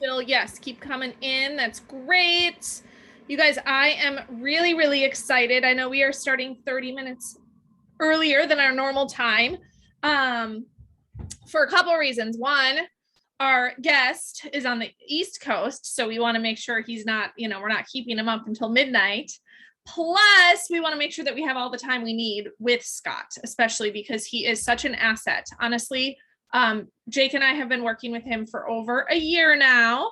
Still, yes, keep coming in. That's great. You guys, I am really, really excited. I know we are starting 30 minutes earlier than our normal time um, for a couple of reasons. One, our guest is on the East Coast, so we want to make sure he's not, we're not keeping him up until midnight. Plus, we want to make sure that we have all the time we need with Scott, especially because he is such an asset. Honestly, Jake and I have been working with him for over a year now.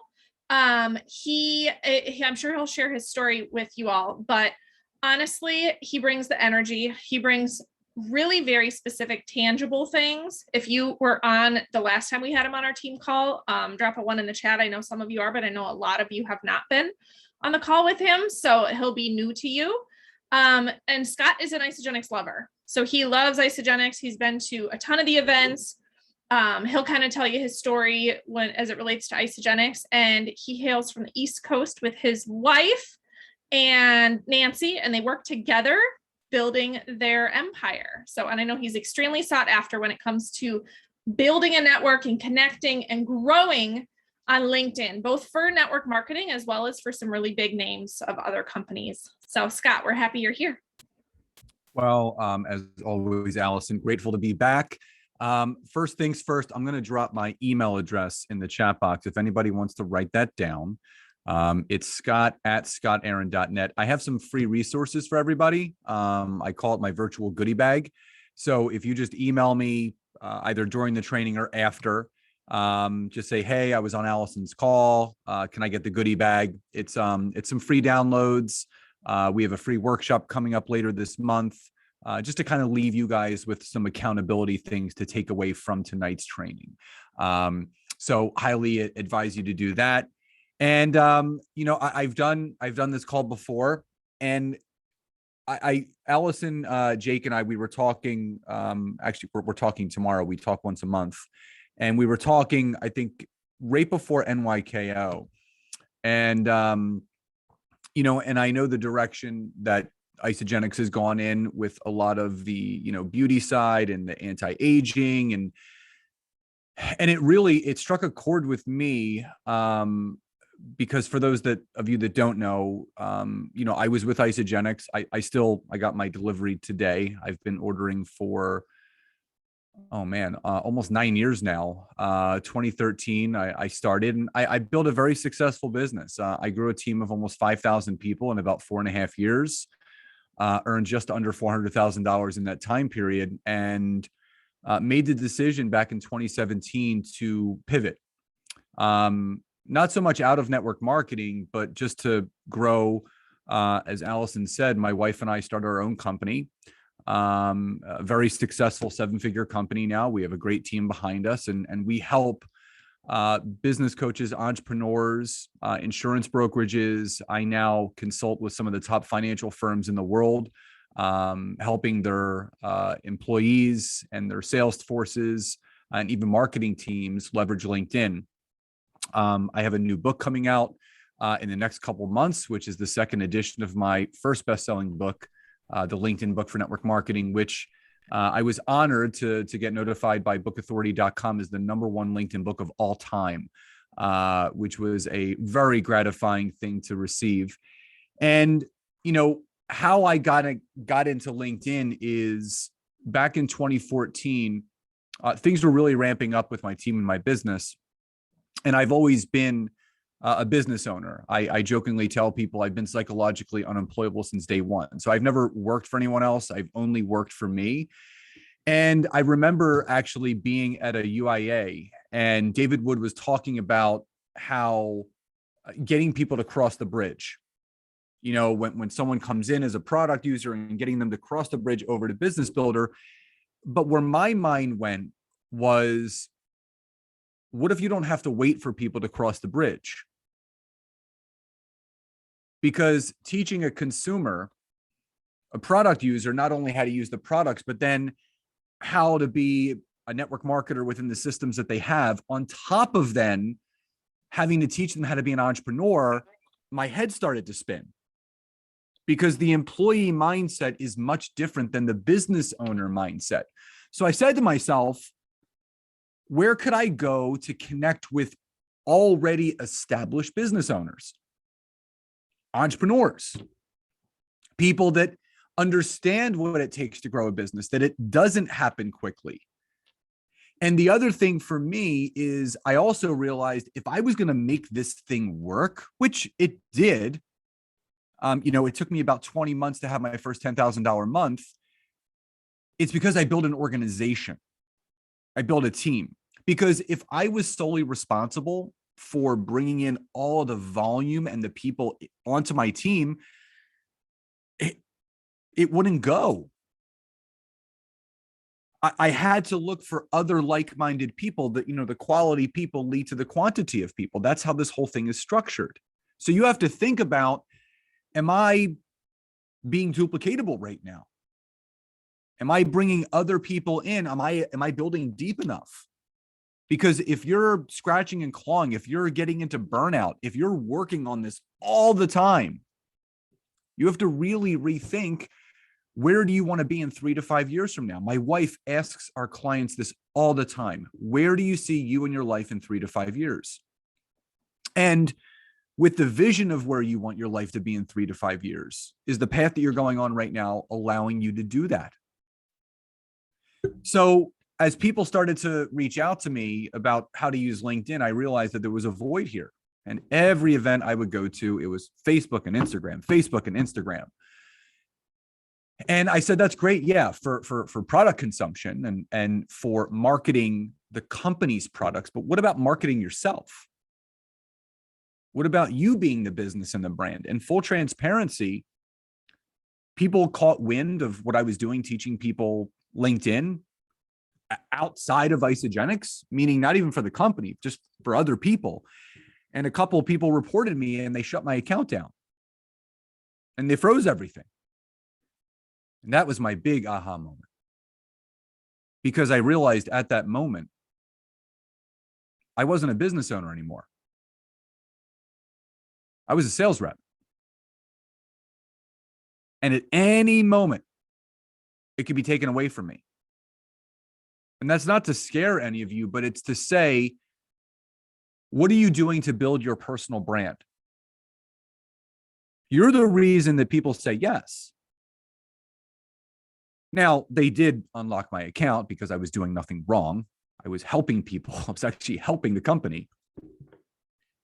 I'm sure he'll share his story with you all, but honestly, he brings the energy. He brings really very specific, tangible things. If you were on the last time we had him on our team call, drop a 1 in the chat. I know some of you are, but I know a lot of you have not been on the call with him, so he'll be new to you. And Scott is an Isagenix lover. So he loves Isagenix. He's been to a ton of the events. He'll kind of tell you his story as it relates to Isagenix, and he hails from the East Coast with his wife and Nancy, and they work together building their empire. And I know he's extremely sought after when it comes to building a network and connecting and growing on LinkedIn, both for network marketing as well as for some really big names of other companies. So Scott, we're happy you're here. Well, as always, Allison, grateful to be back. First things first, I'm going to drop my email address in the chat box if anybody wants to write that down. It's scott@scottaaron.net. I have some free resources for everybody. I call it my virtual goodie bag. So if you just email me either during the training or after, just say, hey, I was on Allison's call. Can I get the goodie bag? It's some free downloads. We have a free workshop coming up later this month, just to kind of leave you guys with some accountability things to take away from tonight's training. So highly advise you to do that. And, I've done this call before, and Allison, Jake and I, we were talking, actually we're talking tomorrow. We talk once a month, and we were talking, I think right before NYKO, and, and I know the direction that Isagenix has gone in with a lot of the, beauty side and the anti-aging, and it struck a chord with me, because for those of you that don't know, I was with Isagenix. I got my delivery today. I've been ordering for, almost 9 years now. 2013, I started, and I built a very successful business. I grew a team of almost 5,000 people in about 4.5 years, earned just under $400,000 in that time period, and made the decision back in 2017 to pivot. Not so much out of network marketing, but just to grow. As Allison said, my wife and I started our own company, a very successful 7-figure company now. We have a great team behind us, and we help business coaches, entrepreneurs, insurance brokerages. I now consult with some of the top financial firms in the world, helping their employees and their sales forces and even marketing teams leverage LinkedIn. I have a new book coming out in the next couple of months, which is the second edition of my first best-selling book, the LinkedIn book for network marketing, which I was honored to get notified by bookauthority.com as the #1 LinkedIn book of all time, which was a very gratifying thing to receive. And, how I got into LinkedIn is back in 2014, things were really ramping up with my team and my business. And I've always been a business owner. I jokingly tell people I've been psychologically unemployable since day one. So I've never worked for anyone else. I've only worked for me. And I remember actually being at a UIA, and David Wood was talking about how getting people to cross the bridge, when someone comes in as a product user and getting them to cross the bridge over to Business Builder. But where my mind went was, what if you don't have to wait for people to cross the bridge? Because teaching a consumer, a product user, not only how to use the products, but then how to be a network marketer within the systems that they have, on top of then having to teach them how to be an entrepreneur, my head started to spin. Because the employee mindset is much different than the business owner mindset. So I said to myself, where could I go to connect with already established business owners, entrepreneurs, people that understand what it takes to grow a business, that it doesn't happen quickly. And the other thing for me is I also realized if I was going to make this thing work, which it did, it took me about 20 months to have my first $10,000 month. It's because I built an organization. I built a team. Because if I was solely responsible for bringing in all the volume and the people onto my team, it wouldn't go. I had to look for other like-minded people that, the quality people lead to the quantity of people. That's how this whole thing is structured. So you have to think about, am I being duplicatable right now? Am I bringing other people in? Am I building deep enough? Because if you're scratching and clawing, if you're getting into burnout, if you're working on this all the time, you have to really rethink, where do you want to be in 3 to 5 years from now? My wife asks our clients this all the time. Where do you see you and your life in 3 to 5 years? And with the vision of where you want your life to be in 3 to 5 years, is the path that you're going on right now allowing you to do that? So as people started to reach out to me about how to use LinkedIn, I realized that there was a void here. And every event I would go to, it was Facebook and Instagram, Facebook and Instagram. And I said, that's great. Yeah, for product consumption and for marketing the company's products. But what about marketing yourself? What about you being the business and the brand? And full transparency, people caught wind of what I was doing, teaching people LinkedIn outside of Isagenix, meaning not even for the company, just for other people. And a couple of people reported me and they shut my account down and they froze everything. And that was my big aha moment, because I realized at that moment, I wasn't a business owner anymore. I was a sales rep. And at any moment, it could be taken away from me. And that's not to scare any of you, but it's to say, what are you doing to build your personal brand? You're the reason that people say yes. Now, they did unlock my account because I was doing nothing wrong. I was helping people. I was actually helping the company.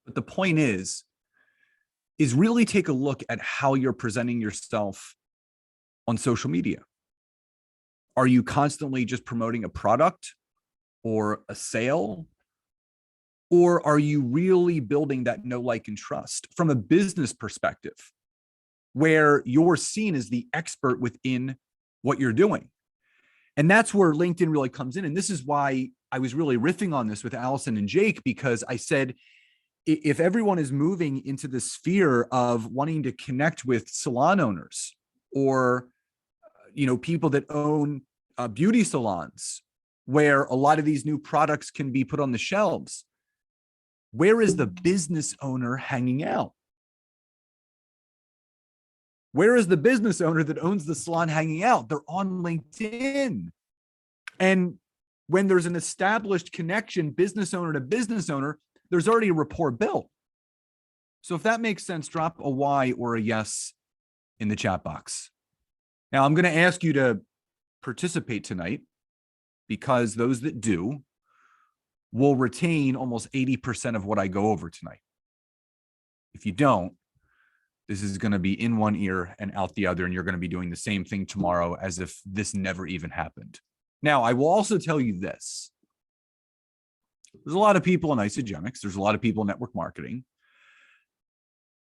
But the point is really take a look at how you're presenting yourself on social media. Are you constantly just promoting a product or a sale? Or are you really building that know, like, and trust from a business perspective, where you're seen as the expert within what you're doing? And that's where LinkedIn really comes in. And this is why I was really riffing on this with Allison and Jake, because I said, if everyone is moving into the sphere of wanting to connect with salon owners or, people that own beauty salons, where a lot of these new products can be put on the shelves, where is the business owner hanging out? Where is the business owner that owns the salon hanging out? They're on LinkedIn. And when there's an established connection, business owner to business owner, there's already a rapport built. So if that makes sense, drop a Y or a yes in the chat box. Now, I'm going to ask you to participate tonight, because those that do will retain almost 80% of what I go over tonight. If you don't, this is going to be in one ear and out the other, and you're going to be doing the same thing tomorrow as if this never even happened. Now, I will also tell you this. There's a lot of people in Isagenix. There's a lot of people in network marketing.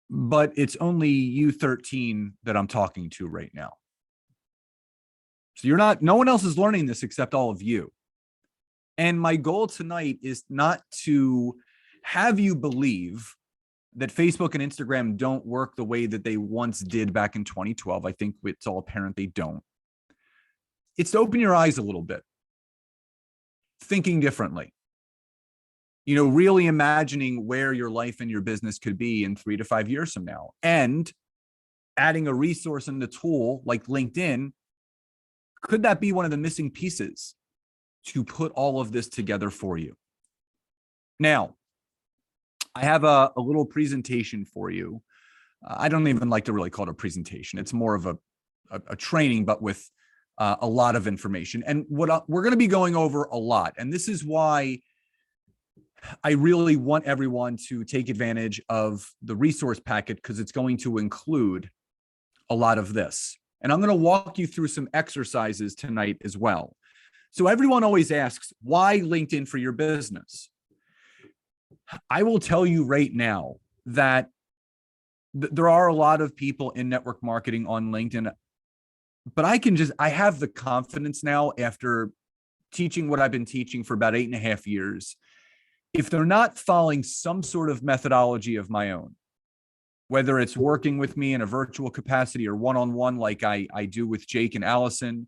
But it's only you 13 that I'm talking to right now. So no one else is learning this except all of you. And my goal tonight is not to have you believe that Facebook and Instagram don't work the way that they once did back in 2012. I think it's all apparent they don't. It's to open your eyes a little bit, thinking differently, really imagining where your life and your business could be in 3 to 5 years from now, and adding a resource and a tool like LinkedIn. Could that be one of the missing pieces to put all of this together for you? Now, I have a little presentation for you. I don't even like to really call it a presentation. It's more of a training, but with a lot of information. And we're going to be going over a lot. And this is why I really want everyone to take advantage of the resource packet, because it's going to include a lot of this. And I'm going to walk you through some exercises tonight as well. So everyone always asks, why LinkedIn for your business? I will tell you right now that there are a lot of people in network marketing on LinkedIn, but I have the confidence now after teaching what I've been teaching for about 8.5 years. If they're not following some sort of methodology of my own, whether it's working with me in a virtual capacity or one-on-one like I do with Jake and Allison,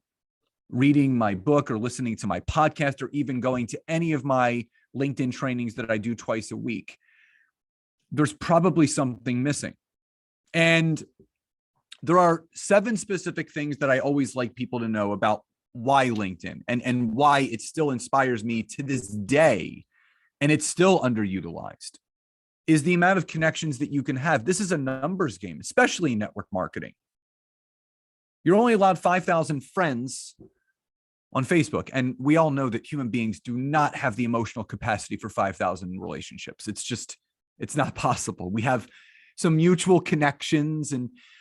reading my book or listening to my podcast, or even going to any of my LinkedIn trainings that I do twice a week, there's probably something missing. And there are 7 specific things that I always like people to know about why LinkedIn and why it still inspires me to this day, and it's still underutilized, is the amount of connections that you can have. This is a numbers game, especially in network marketing. You're only allowed 5,000 friends on Facebook. And we all know that human beings do not have the emotional capacity for 5,000 relationships. It's not possible. We have some mutual connections,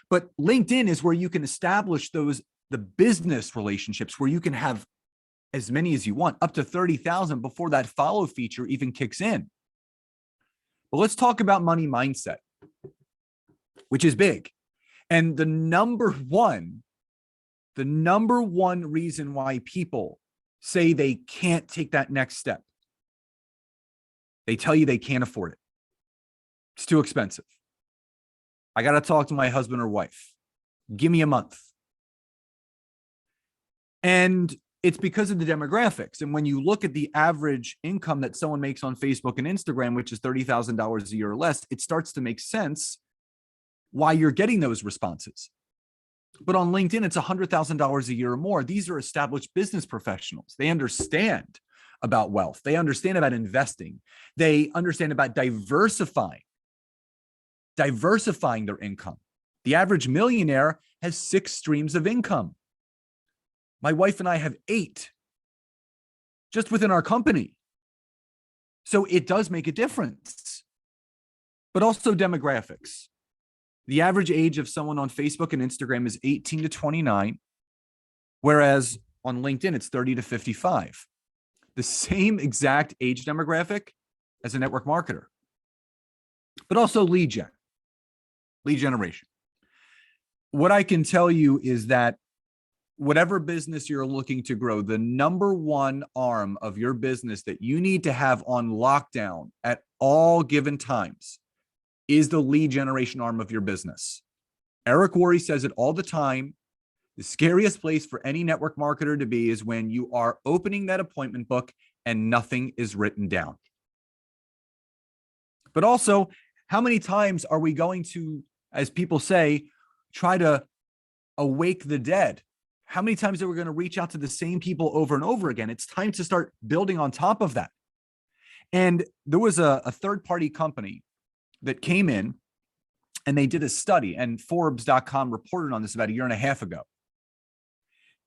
but LinkedIn is where you can establish the business relationships, where you can have as many as you want, up to 30,000 before that follow feature even kicks in. But let's talk about money mindset, which is big. And the number one reason why people say they can't take that next step, they tell you they can't afford it. It's too expensive. I got to talk to my husband or wife. Give me a month. And it's because of the demographics. And when you look at the average income that someone makes on Facebook and Instagram, which is $30,000 a year or less, it starts to make sense why you're getting those responses. But on LinkedIn, it's $100,000 a year or more. These are established business professionals. They understand about wealth. They understand about investing. They understand about diversifying their income. The average millionaire has 6 streams of income. My wife and I have 8 just within our company. So it does make a difference. But also demographics. The average age of someone on Facebook and Instagram is 18 to 29, whereas on LinkedIn, it's 30 to 55. The same exact age demographic as a network marketer. But also lead generation. What I can tell you is that whatever business you're looking to grow, the number one arm of your business that you need to have on lockdown at all given times is the lead generation arm of your business. Eric Worre says it all the time. The scariest place for any network marketer to be is when you are opening that appointment book and nothing is written down. But also, how many times are we going to, as people say, try to awake the dead? How many times are we going to reach out to the same people over and over again? It's time to start building on top of that. And there was a third-party company that came in and they did a study, and Forbes.com reported on this about 1.5 years ago.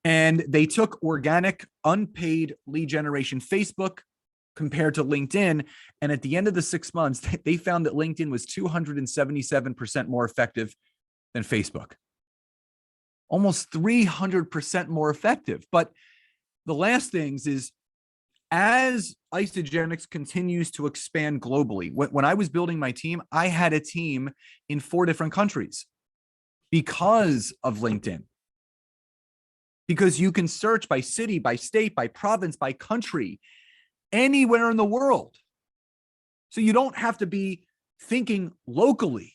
And they took organic, unpaid lead generation, Facebook compared to LinkedIn. And at the end of the 6 months, they found that LinkedIn was 277% more effective than Facebook. Almost 300% more effective. But the last things is, as Isagenix continues to expand globally, when I was building my team, I had a team in 4 different countries because of LinkedIn. Because you can search by city, by state, by province, by country, anywhere in the world. So you don't have to be thinking locally.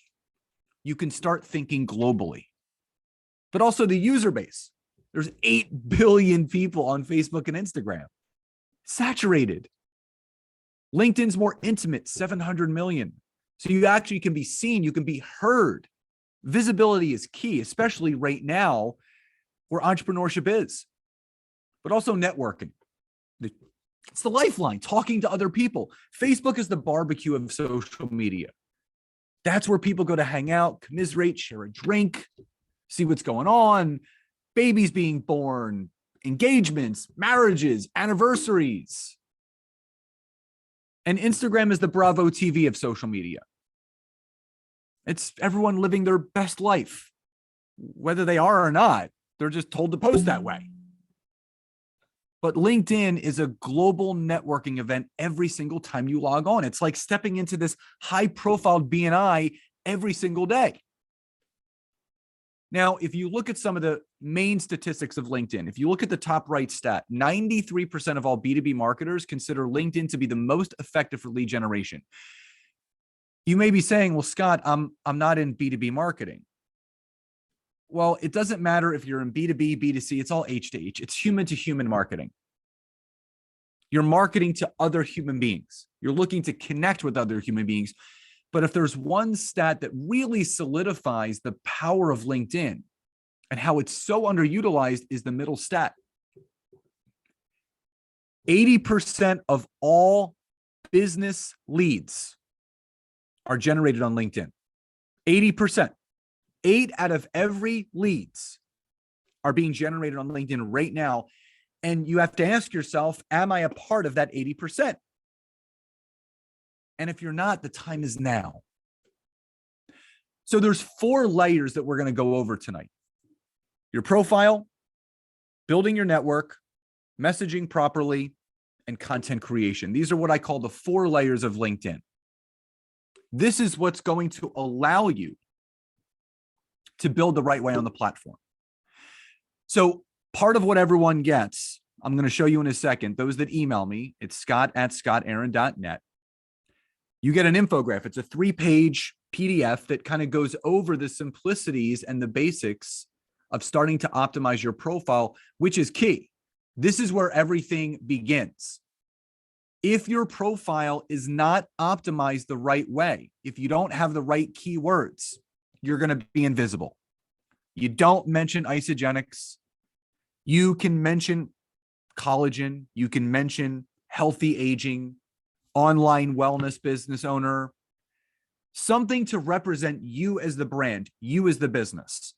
You can start thinking globally. But also the user base. There's 8 billion people on Facebook and Instagram. Saturated. LinkedIn's more intimate, 700 million. So you actually can be seen, you can be heard. Visibility is key, especially right now where entrepreneurship is. But also networking. It's the lifeline, talking to other people. Facebook is the barbecue of social media. That's where people go to hang out, commiserate, share a drink, see what's going on, babies being born, engagements, marriages, anniversaries. And Instagram is the Bravo TV of social media. It's everyone living their best life, whether they are or not. They're just told to post that way. But LinkedIn is a global networking event every single time you log on. It's like stepping into this high-profile BNI every single day. Now, if you look at some of the main statistics of LinkedIn, if you look at the top right stat, 93% of all B2B marketers consider LinkedIn to be the most effective for lead generation. You may be saying, well, Scott, I'm not in B2B marketing. Well, it doesn't matter if you're in B2B, B2C, it's all H to H. It's human to human marketing. You're marketing to other human beings. You're looking to connect with other human beings. But if there's one stat that really solidifies the power of LinkedIn and how it's so underutilized is the middle stat. 80% of all business leads are generated on LinkedIn. 80%. 8 out of every leads are being generated on LinkedIn right now. And you have to ask yourself, am I a part of that 80%? And if you're not, the time is now. So there's 4 layers that we're going to go over tonight. Your profile, building your network, messaging properly, and content creation. These are what I call the 4 layers of LinkedIn. This is what's going to allow you to build the right way on the platform. So part of what everyone gets, I'm going to show you in a second. Those that email me, it's scott@scottaaron.net. You get an infographic. It's a 3-page PDF that kind of goes over the simplicities and the basics of starting to optimize your profile, which is key. This is where everything begins. If your profile is not optimized the right way, if you don't have the right keywords, you're going to be invisible. You don't mention Isagenix. You can mention collagen. You can mention healthy aging, online wellness business owner, something to represent you as the brand, you as the business.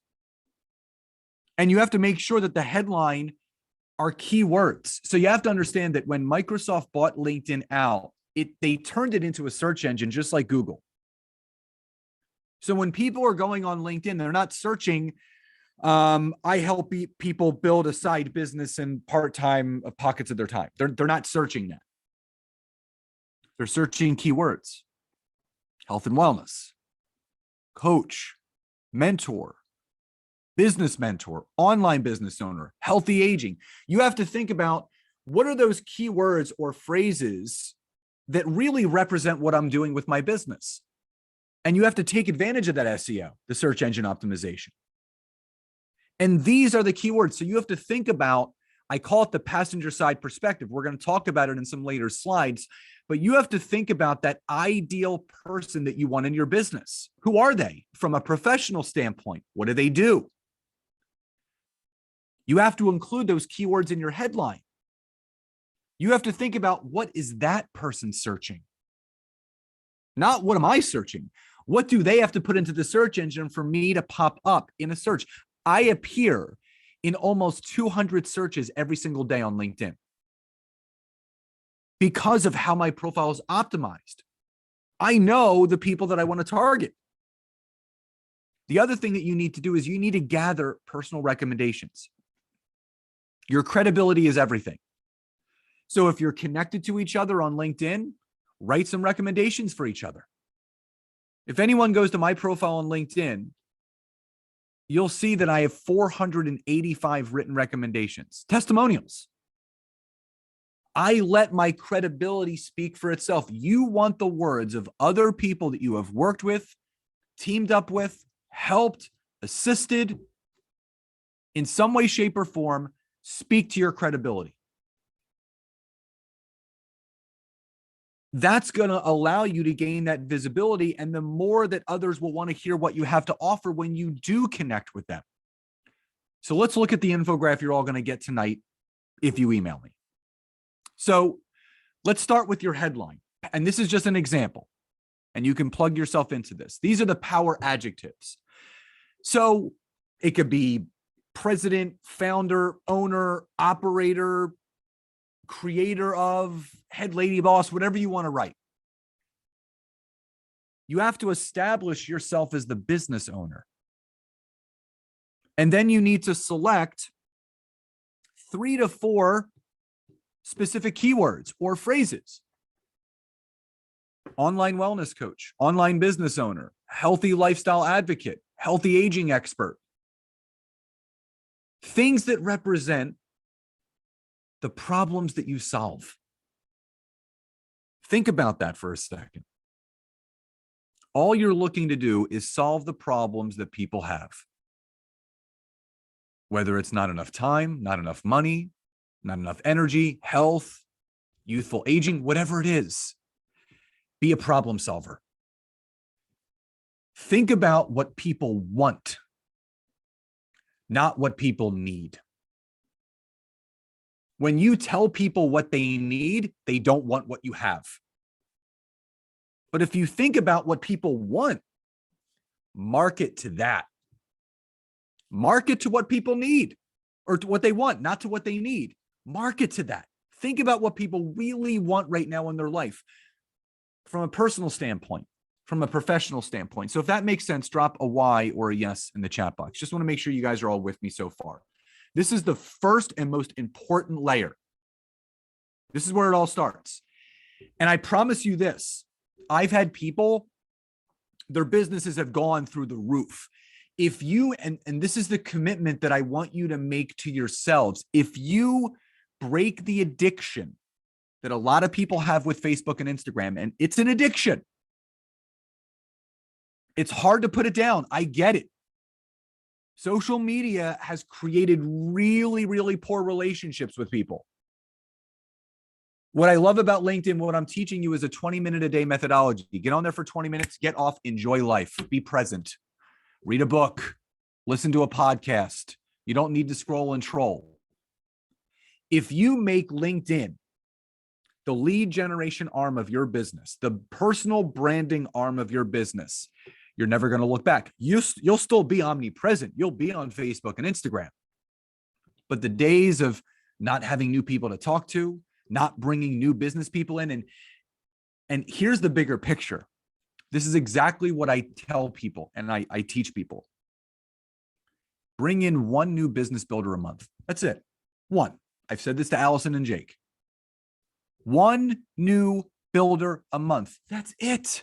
And you have to make sure that the headline are keywords. So you have to understand that when Microsoft bought LinkedIn out, they turned it into a search engine just like Google. So when people are going on LinkedIn, they're not searching, I help people build a side business in part-time pockets of their time. They're not searching that. They're searching keywords: health and wellness, coach, mentor, business mentor, online business owner, healthy aging. You have to think about what are those keywords or phrases that really represent what I'm doing with my business. And you have to take advantage of that SEO, the search engine optimization. And these are the keywords. So you have to think about, I call it the passenger side perspective. We're going to talk about it in some later slides, but you have to think about that ideal person that you want in your business. Who are they from a professional standpoint? What do they do? You have to include those keywords in your headline. You have to think about, what is that person searching? Not what am I searching? What do they have to put into the search engine for me to pop up in a search? I appear in almost 200 searches every single day on LinkedIn because of how my profile is optimized. I know the people that I want to target. The other thing that you need to do is you need to gather personal recommendations. Your credibility is everything. So if you're connected to each other on LinkedIn, write some recommendations for each other. If anyone goes to my profile on LinkedIn, you'll see that I have 485 written recommendations, testimonials. I let my credibility speak for itself. You want the words of other people that you have worked with, teamed up with, helped, assisted in some way, shape, or form, speak to your credibility. That's going to allow you to gain that visibility, and the more that others will want to hear what you have to offer when you do connect with them. So let's look at the infographic you're all going to get tonight if you email me. So Let's start with your headline. And this is just an example. And you can plug yourself into this. These are the power adjectives. So it could be president, founder, owner, operator, creator of, head lady boss, whatever you want to write. You have to establish yourself as the business owner. And then you need to select 3 to 4 specific keywords or phrases. Online wellness coach, online business owner, healthy lifestyle advocate, healthy aging expert. Things that represent the problems that you solve. Think about that for a second. All you're looking to do is solve the problems that people have. Whether it's not enough time, not enough money, not enough energy, health, youthful aging, whatever it is, be a problem solver. Think about what people want, not what people need. When you tell people what they need, they don't want what you have. But if you think about what people want, market to that. Market to what people need or to what they want, not to what they need. Market to that. Think about what people really want right now in their life from a personal standpoint, from a professional standpoint. So if that makes sense, drop a Y or a yes in the chat box. Just want to make sure you guys are all with me so far. This is the first and most important layer. This is where it all starts. And I promise you this, I've had people, their businesses have gone through the roof. If you, and this is the commitment that I want you to make to yourselves, if you break the addiction that a lot of people have with Facebook and Instagram, and it's an addiction. It's hard to put it down. I get it. Social media has created really, really poor relationships with people. What I love about LinkedIn, what I'm teaching you is a 20-minute a day methodology. Get on there for 20 minutes, get off, enjoy life, be present, read a book, listen to a podcast. You don't need to scroll and troll. If you make LinkedIn the lead generation arm of your business, the personal branding arm of your business, you're never going to look back. You'll still be omnipresent. You'll be on Facebook and Instagram. But the days of not having new people to talk to, not bringing new business people in, and here's the bigger picture. This is exactly what I tell people and I teach people. Bring in 1 new business builder a month. That's it. 1. I've said this to Allison and Jake. 1 new builder a month. That's it.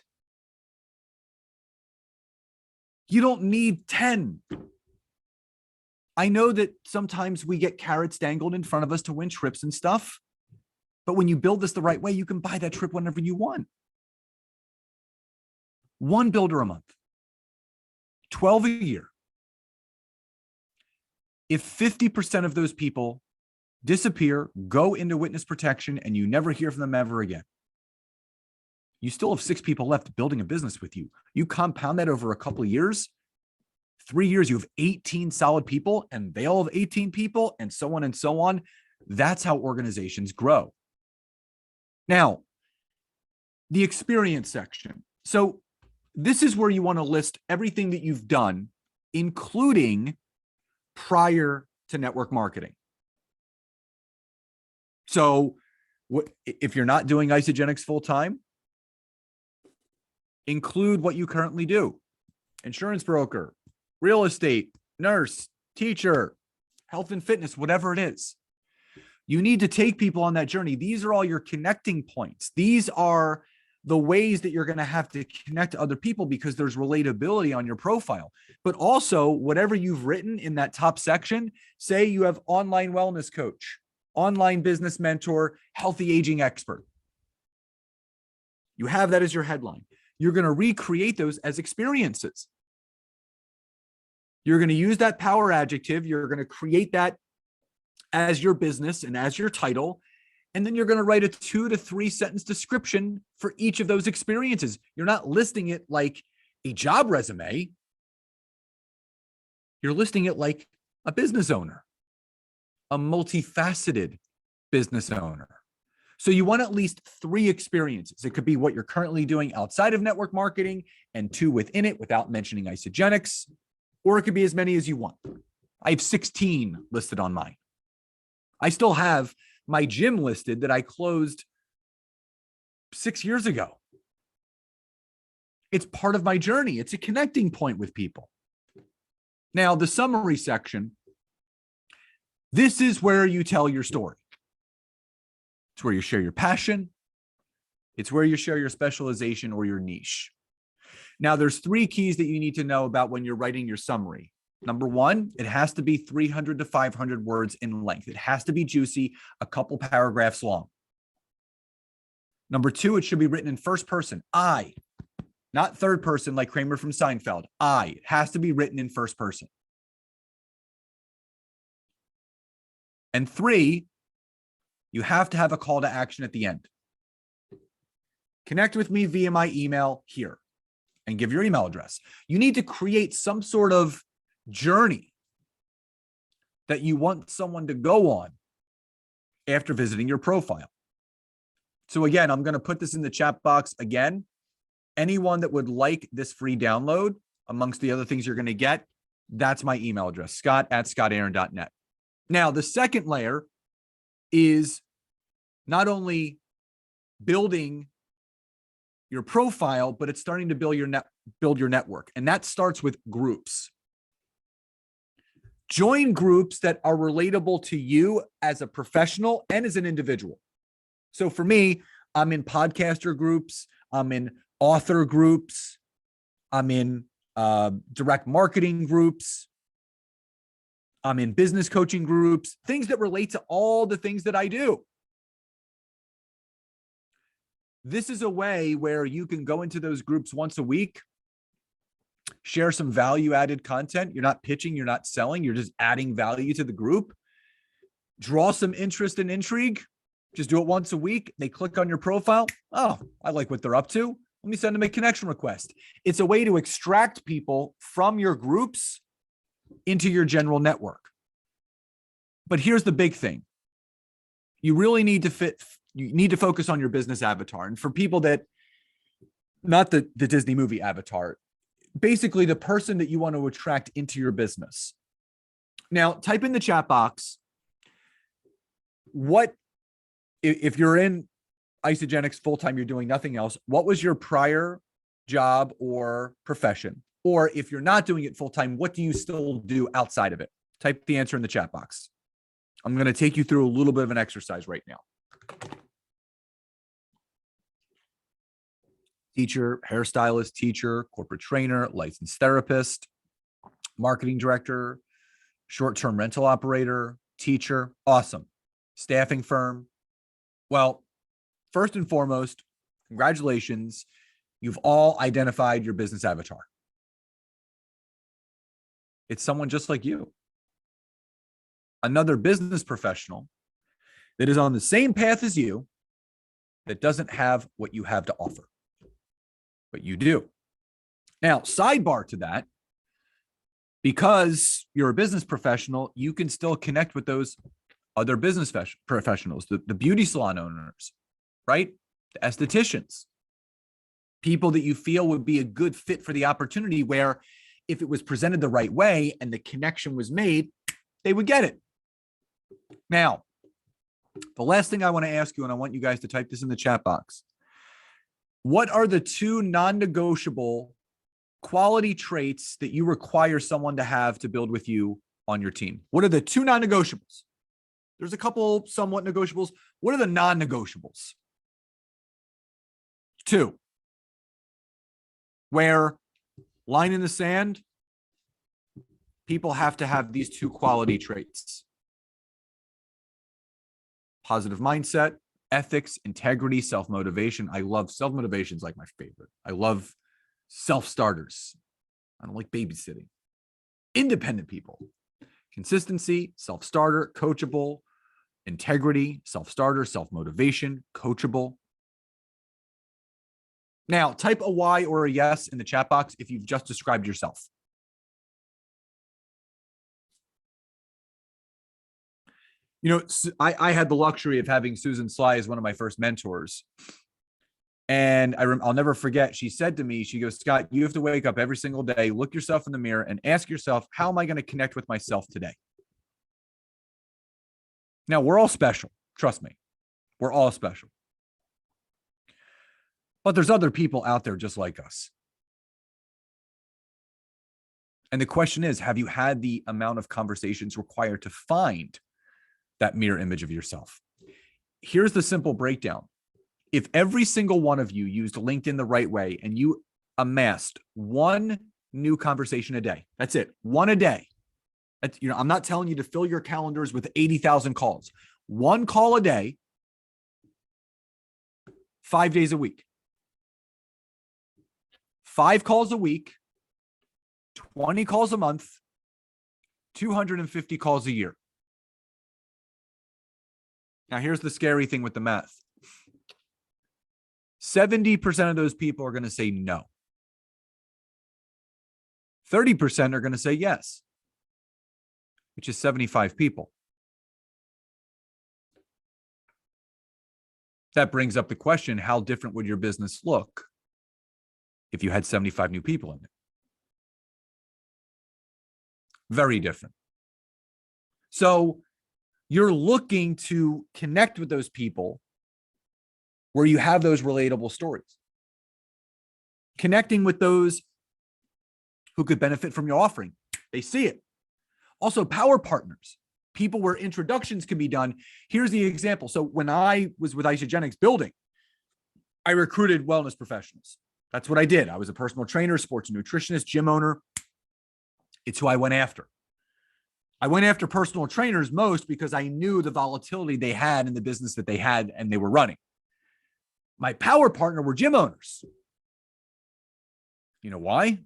You don't need 10. I know that sometimes we get carrots dangled in front of us to win trips and stuff. But when you build this the right way, you can buy that trip whenever you want. 1 builder a month, 12 a year. If 50% of those people disappear, go into witness protection, and you never hear from them ever again, you still have 6 people left building a business with you. You compound that over a couple of years, 3 years, you have 18 solid people, and they all have 18 people, and so on and so on. That's how organizations grow. Now, the experience section. So this is where you want to list everything that you've done, including prior to network marketing. So if you're not doing Isagenix full-time, include what you currently do. Insurance broker, real estate, nurse, teacher, health and fitness, whatever it is. You need to take people on that journey. These are all your connecting points. These are the ways that you're going to have to connect to other people because there's relatability on your profile. But also, whatever you've written in that top section, say you have online wellness coach, online business mentor, healthy aging expert. You have that as your headline. You're going to recreate those as experiences. You're going to use that power adjective. You're going to create that as your business and as your title. And then you're going to write a 2 to 3 sentence description for each of those experiences. You're not listing it like a job resume. You're listing it like a business owner, a multifaceted business owner So you want at least 3 experiences. It could be what you're currently doing outside of network marketing and 2 within it without mentioning Isagenix, or it could be as many as you want. I have 16 listed on mine. I still have my gym listed that I closed 6 years ago. It's part of my journey. It's a connecting point with people. Now, the summary section, this is where you tell your story. It's where you share your passion. It's where you share your specialization or your niche. Now, there's 3 keys that you need to know about when you're writing your summary. Number 1, it has to be 300 to 500 words in length. It has to be juicy, a couple paragraphs long. Number 2, it should be written in first person. I, not third person like Kramer from Seinfeld. I, it has to be written in first person. And 3, you have to have a call to action at the end. Connect with me via my email here and give your email address. You need to create some sort of journey that you want someone to go on after visiting your profile. So again, I'm going to put this in the chat box again. Anyone that would like this free download, amongst the other things you're going to get, that's my email address, scott@scottaaron.net. Now, the second layer is not only building your profile, but it's starting to build your network. And that starts with groups. Join groups that are relatable to you as a professional and as an individual. So for me, I'm in podcaster groups, I'm in author groups, I'm in direct marketing groups, I'm in business coaching groups, things that relate to all the things that I do. This is a way where you can go into those groups once a week, share some value-added content. You're not pitching, you're not selling, you're just adding value to the group. Draw some interest and intrigue. Just do it once a week. They click on your profile. Oh, I like what they're up to. Let me send them a connection request. It's a way to extract people from your groups into your general network. But here's the big thing. You really need to focus on your business avatar. And for people that, not the Disney movie Avatar, basically the person that you want to attract into your business. Now, type in the chat box, what, if you're in Isagenix full-time, you're doing nothing else, what was your prior job or profession? Or if you're not doing it full-time, what do you still do outside of it? Type the answer in the chat box. I'm going to take you through a little bit of an exercise right now. Teacher, hairstylist, teacher, corporate trainer, licensed therapist, marketing director, short-term rental operator, teacher. Awesome. Staffing firm. Well, first and foremost, congratulations. You've all identified your business avatar. It's someone just like you. Another business professional that is on the same path as you that doesn't have what you have to offer. But you do. Now, sidebar to that, because you're a business professional, you can still connect with those other business professionals, the beauty salon owners, right? The estheticians, people that you feel would be a good fit for the opportunity, where if it was presented the right way and the connection was made, they would get it. Now, the last thing I want to ask you, and I want you guys to type this in the chat box. What are the 2 non-negotiable quality traits that you require someone to have to build with you on your team? What are the 2 non-negotiables? There's a couple somewhat negotiables. What are the non-negotiables? 2. Where, line in the sand, people have to have these 2 quality traits. Positive mindset, ethics, integrity, self-motivation. I love self-motivation, is like my favorite. I love self-starters. I don't like babysitting. Independent people. Consistency, self-starter, coachable, integrity, self-starter, self-motivation, coachable. Now, type a Y or a yes in the chat box if you've just described yourself. I had the luxury of having Susan Sly as one of my first mentors. And I'll never forget, she said to me, she goes, Scott, you have to wake up every single day, look yourself in the mirror and ask yourself, how am I going to connect with myself today? Now, we're all special. Trust me. We're all special. But there's other people out there just like us. And the question is, have you had the amount of conversations required to find that mirror image of yourself? Here's the simple breakdown. If every single one of you used LinkedIn the right way and you amassed one new conversation a day, that's it, one a day. I'm not telling you to fill your calendars with 80,000 calls. One call a day, 5 days a week. 5 calls a week, 20 calls a month, 250 calls a year. Now, here's the scary thing with the math. 70% of those people are going to say no. 30% are going to say yes, which is 75 people. That brings up the question, how different would your business look if you had 75 new people in it? Very different. So you're looking to connect with those people where you have those relatable stories. Connecting with those who could benefit from your offering. They see it. Also, power partners, people where introductions can be done. Here's the example. So when I was with Isagenix building, I recruited wellness professionals. That's what I did. I was a personal trainer, sports nutritionist, gym owner. It's who I went after. I went after personal trainers most because I knew the volatility they had in the business that they had and they were running. My power partner were gym owners. You know why?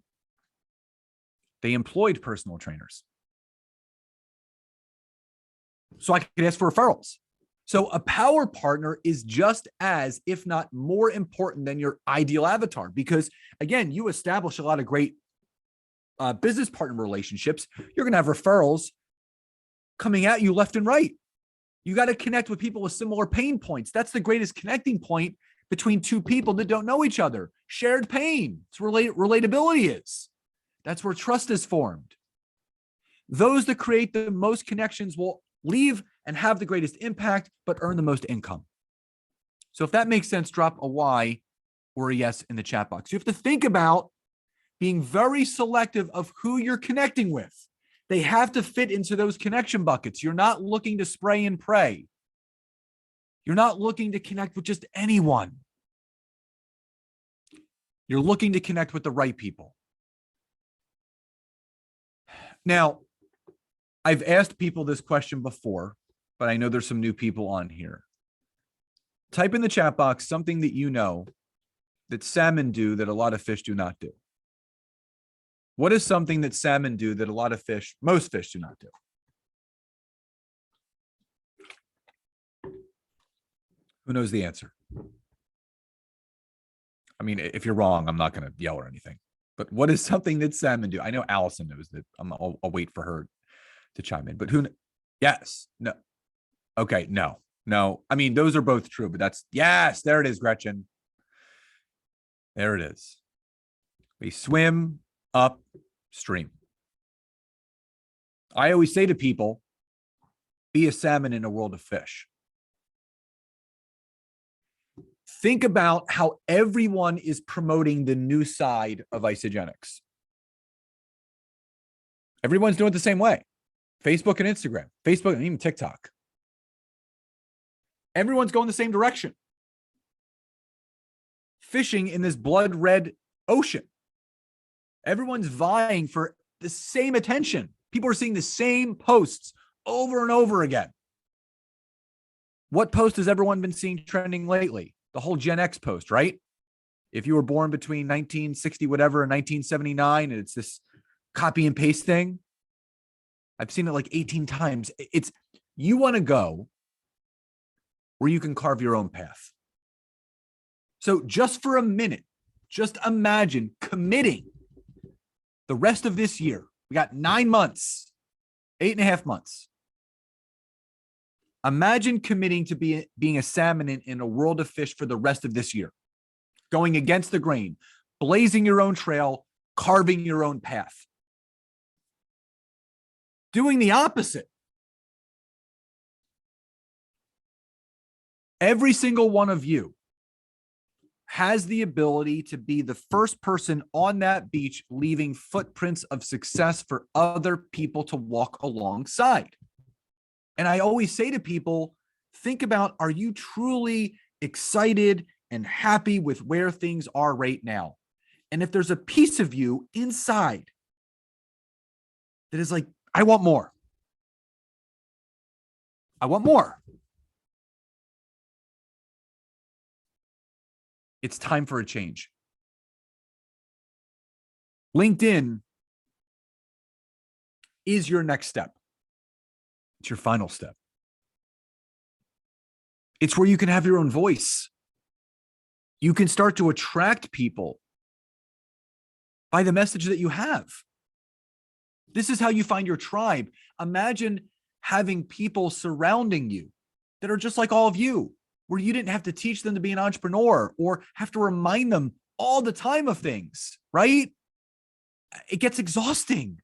They employed personal trainers. So I could ask for referrals. So a power partner is just as, if not more important than your ideal avatar, because again, you establish a lot of great business partner relationships. You're going to have referrals coming at you left and right. You got to connect with people with similar pain points. That's the greatest connecting point between two people that don't know each other. Shared pain. It's relatability is. That's where trust is formed. Those that create the most connections will leave and have the greatest impact, but earn the most income. So if that makes sense, drop a Y or a yes in the chat box. You have to think about being very selective of who you're connecting with. They have to fit into those connection buckets. You're not looking to spray and pray. You're not looking to connect with just anyone. You're looking to connect with the right people. Now, I've asked people this question before, but I know there's some new people on here. Type in the chat box something that you know that salmon do that a lot of fish do not do. What is something that salmon do that a lot of fish, most fish do not do? Who knows the answer? I mean, if you're wrong, I'm not going to yell or anything. But what is something that salmon do? I know Allison knows that. I'll wait for her to chime in. But who? Yes. No. Okay. No. I mean, those are both true, but that's, yes, there it is, Gretchen. There it is. They swim upstream. I always say to people, be a salmon in a world of fish. Think about how everyone is promoting the new side of Isagenix. Everyone's doing it the same way. Facebook and Instagram, Facebook and even TikTok. Everyone's going the same direction. Fishing in this blood red ocean. Everyone's vying for the same attention. People are seeing the same posts over and over again. What post has everyone been seeing trending lately? The whole Gen X post, right? If you were born between 1960 whatever and 1979, and it's this copy and paste thing. I've seen it like 18 times. It's, you want to go where you can carve your own path. So just for a minute, just imagine committing the rest of this year. We got 9 months, 8.5 months. Imagine committing to being a salmon in a world of fish for the rest of this year, going against the grain, blazing your own trail, carving your own path. Doing the opposite. Every single one of you has the ability to be the first person on that beach, leaving footprints of success for other people to walk alongside. And I always say to people, think about, are you truly excited and happy with where things are right now? And if there's a piece of you inside that is like, I want more. I want more. It's time for a change. LinkedIn is your next step. It's your final step. It's where you can have your own voice. You can start to attract people by the message that you have. This is how you find your tribe. Imagine having people surrounding you that are just like all of you, where you didn't have to teach them to be an entrepreneur or have to remind them all the time of things, right? It gets exhausting.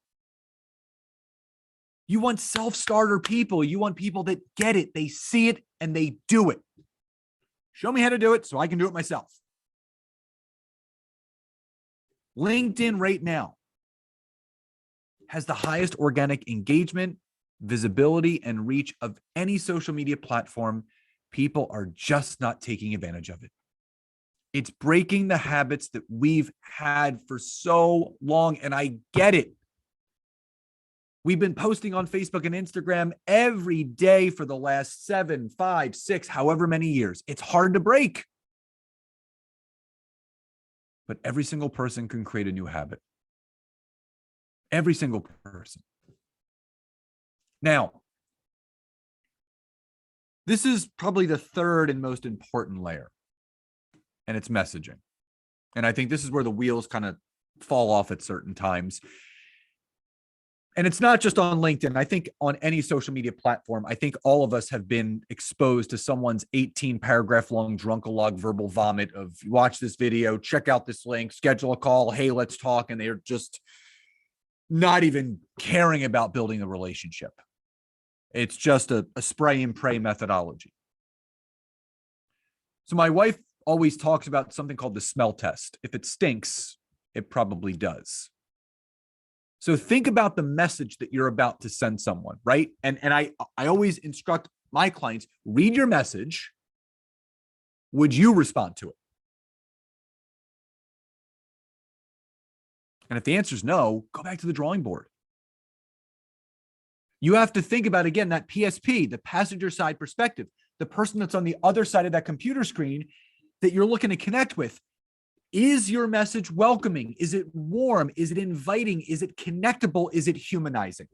You want self-starter people. You want people that get it. They see it and they do it. Show me how to do it so I can do it myself. LinkedIn right now has the highest organic engagement, visibility, and reach of any social media platform. People are just not taking advantage of it. It's breaking the habits that we've had for so long, and I get it. We've been posting on Facebook and Instagram every day for the last 7, 5, 6, however many years. It's hard to break. But every single person can create a new habit. Every single person. Now, this is probably the third and most important layer, and it's messaging. And I think this is where the wheels kind of fall off at certain times. And it's not just on LinkedIn. I think on any social media platform, I think all of us have been exposed to someone's 18-paragraph long drunkalog verbal vomit of watch this video, check out this link, schedule a call, hey, let's talk. And they're just not even caring about building a relationship. It's just a spray and pray methodology. So my wife always talks about something called the smell test. If it stinks, it probably does. So think about the message that you're about to send someone, right? And I always instruct my clients, read your message. Would you respond to it? And if the answer is no, go back to the drawing board. You have to think about, again, that PSP, the passenger side perspective, the person that's on the other side of that computer screen that you're looking to connect with. Is your message welcoming? Is it warm? Is it inviting? Is it connectable? Is it humanizing?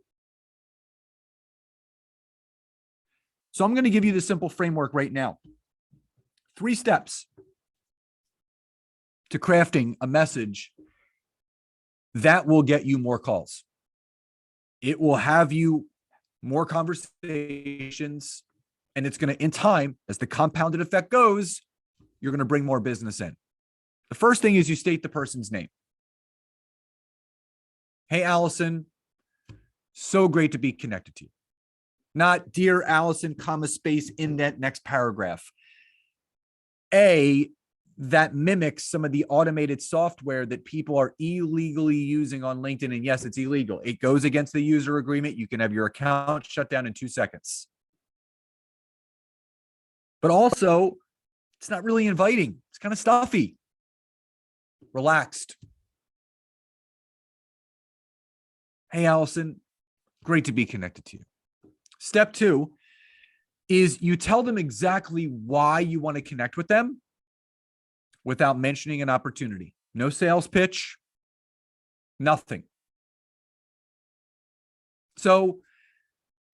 So I'm going to give you the simple framework right now. 3 steps to crafting a message that will get you more calls. It will have you more conversations, and it's going to, in time, as the compounded effect goes, you're going to bring more business in. The first thing is you state the person's name. Hey, Allison, so great to be connected to you. Not dear Allison, comma, space, in that next paragraph. That mimics some of the automated software that people are illegally using on LinkedIn. And yes, it's illegal. It goes against the user agreement. You can have your account shut down in 2 seconds. But also, it's not really inviting. It's kind of stuffy. Relaxed. Hey, Allison, great to be connected to you. Step 2 is you tell them exactly why you want to connect with them without mentioning an opportunity. No sales pitch, nothing. So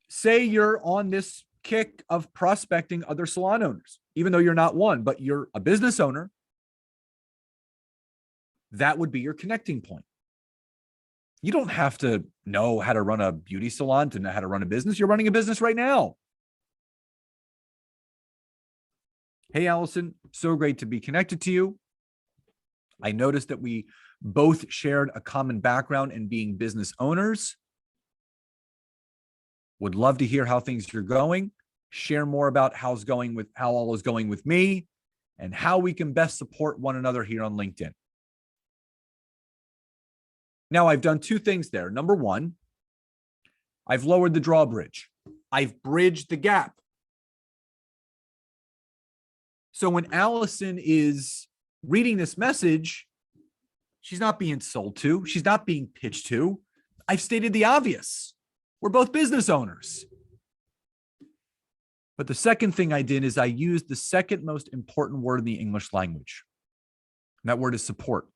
say you're on this kick of prospecting other salon owners, even though you're not one, but you're a business owner. That would be your connecting point. You don't have to know how to run a beauty salon to know how to run a business. You're running a business right now. Hey, Allison, so great to be connected to you. I noticed that we both shared a common background in being business owners. Would love to hear how things are going. Share more about how all is going with me and how we can best support one another here on LinkedIn. Now, I've done two things there. Number one, I've lowered the drawbridge. I've bridged the gap. So when Allison is reading this message, she's not being sold to. She's not being pitched to. I've stated the obvious. We're both business owners. But the second thing I did is I used the second most important word in the English language. And that word is support.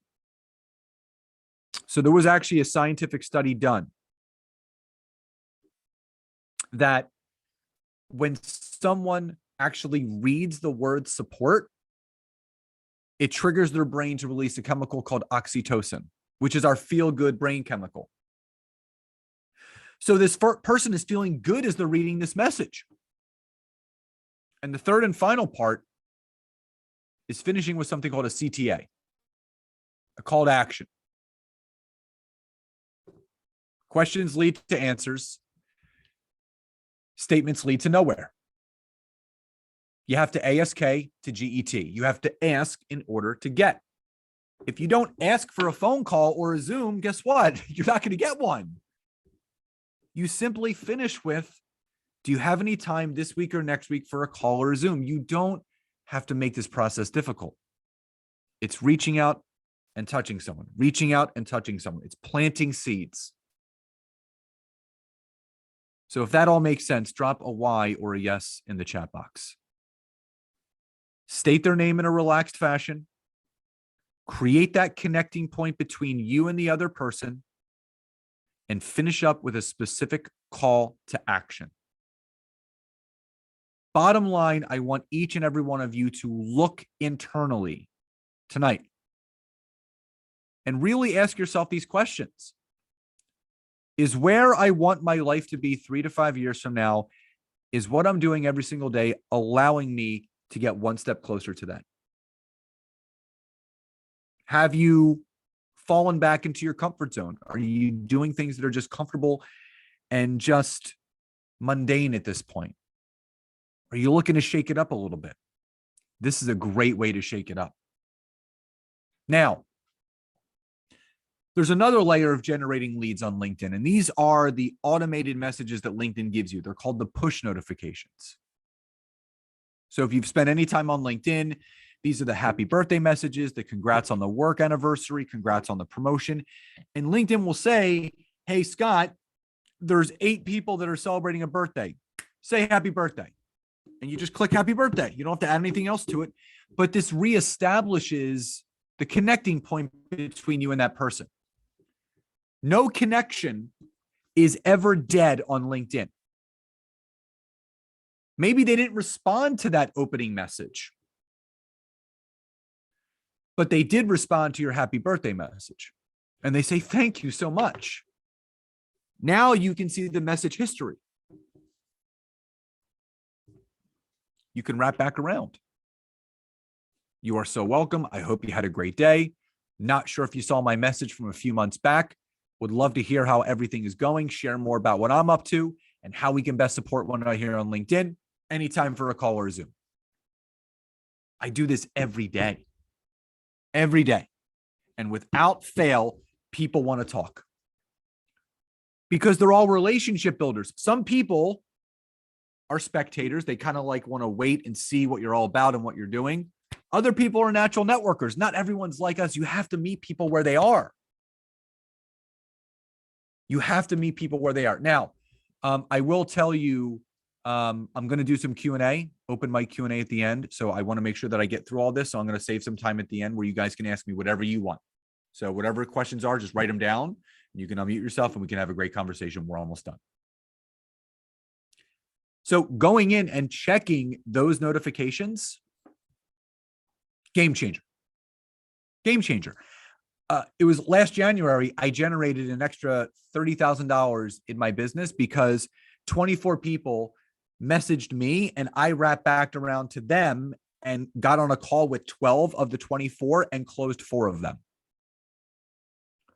So there was actually a scientific study done that when someone actually reads the word support, it triggers their brain to release a chemical called oxytocin, which is our feel-good brain chemical. So this person is feeling good as they're reading this message. And the third and final part is finishing with something called a CTA, a call to action. Questions lead to answers. Statements lead to nowhere. You have to ASK to GET. You have to ask in order to get. If you don't ask for a phone call or a Zoom, guess what? You're not going to get one. You simply finish with, do you have any time this week or next week for a call or a Zoom? You don't have to make this process difficult. It's reaching out and touching someone, reaching out and touching someone. It's planting seeds. So if that all makes sense, drop a Y or a yes in the chat box. State their name in a relaxed fashion. Create that connecting point between you and the other person, and finish up with a specific call to action. Bottom line, I want each and every one of you to look internally tonight and really ask yourself these questions. Is where I want my life to be 3 to 5 years from now, is what I'm doing every single day allowing me to get one step closer to that? Have you fallen back into your comfort zone? Are you doing things that are just comfortable and just mundane at this point? Are you looking to shake it up a little bit? This is a great way to shake it up. Now, there's another layer of generating leads on LinkedIn, and these are the automated messages that LinkedIn gives you. They're called the push notifications. So if you've spent any time on LinkedIn, these are the happy birthday messages, the congrats on the work anniversary, congrats on the promotion. And LinkedIn will say, hey, Scott, there's 8 people that are celebrating a birthday. Say happy birthday. And you just click happy birthday. You don't have to add anything else to it. But this reestablishes the connecting point between you and that person. No connection is ever dead on LinkedIn. Maybe they didn't respond to that opening message, but they did respond to your happy birthday message. And they say, thank you so much. Now you can see the message history. You can wrap back around. You are so welcome. I hope you had a great day. Not sure if you saw my message from a few months back. Would love to hear how everything is going, share more about what I'm up to and how we can best support one another here on LinkedIn. Anytime for a call or a Zoom. I do this every day. Every day. And without fail, people want to talk. Because they're all relationship builders. Some people are spectators. They kind of like want to wait and see what you're all about and what you're doing. Other people are natural networkers. Not everyone's like us. You have to meet people where they are. You have to meet people where they are. Now, I will tell you, I'm going to do some Q&A, open mic Q&A at the end. So I want to make sure that I get through all this. So I'm going to save some time at the end where you guys can ask me whatever you want. So whatever questions are, just write them down. You can unmute yourself and we can have a great conversation. We're almost done. So going in and checking those notifications, game changer. Game changer. It was last January, I generated an extra $30,000 in my business because 24 people messaged me and I wrapped back around to them and got on a call with 12 of the 24 and closed 4 of them.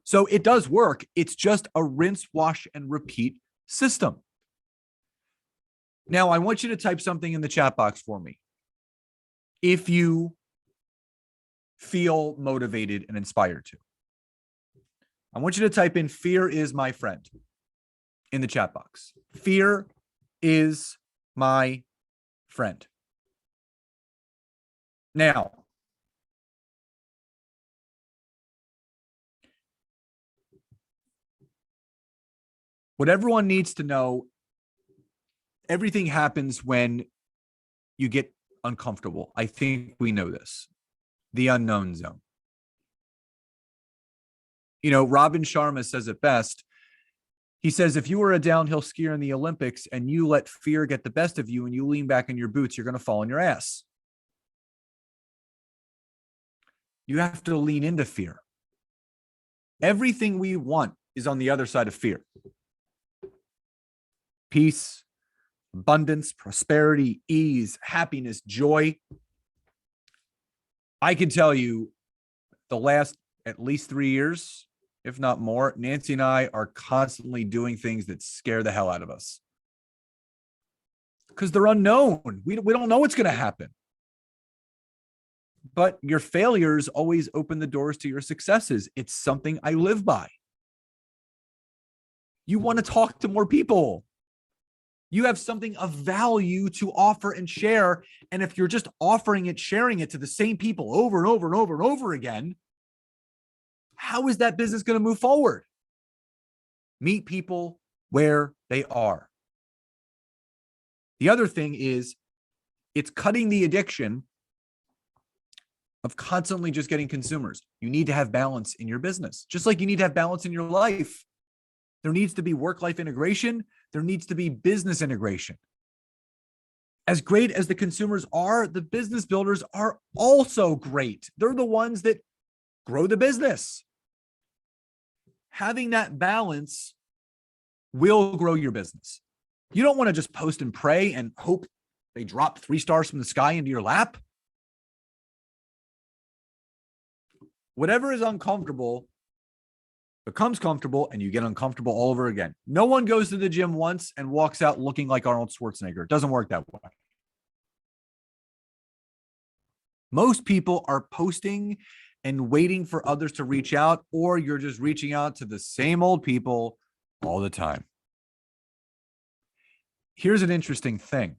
So it does work. It's just a rinse, wash, and repeat system. Now, I want you to type something in the chat box for me. If you feel motivated and inspired to, I want you to type in "fear is my friend" in the chat box. Fear is my friend. Now, what everyone needs to know, everything happens when you get uncomfortable. I think we know this. The unknown zone. You know, Robin Sharma says it best. He says, if you were a downhill skier in the Olympics and you let fear get the best of you and you lean back in your boots, you're going to fall on your ass. You have to lean into fear. Everything we want is on the other side of fear. Peace, abundance, prosperity, ease, happiness, joy. I can tell you the last at least 3 years, if not more, Nancy and I are constantly doing things that scare the hell out of us because they're unknown. We don't know what's going to happen. But your failures always open the doors to your successes. It's something I live by. You want to talk to more people. You have something of value to offer and share. And if you're just offering it, sharing it to the same people over and over and over and over again, how is that business going to move forward? Meet people where they are. The other thing is, it's cutting the addiction of constantly just getting consumers. You need to have balance in your business, just like you need to have balance in your life. There needs to be work-life integration. There needs to be business integration. As great as the consumers are, the business builders are also great. They're the ones that grow the business. Having that balance will grow your business. You don't want to just post and pray and hope they drop 3 stars from the sky into your lap. Whatever is uncomfortable becomes comfortable, and you get uncomfortable all over again. No one goes to the gym once and walks out looking like Arnold Schwarzenegger. It doesn't work that way. Most people are posting and waiting for others to reach out, or you're just reaching out to the same old people all the time. Here's an interesting thing.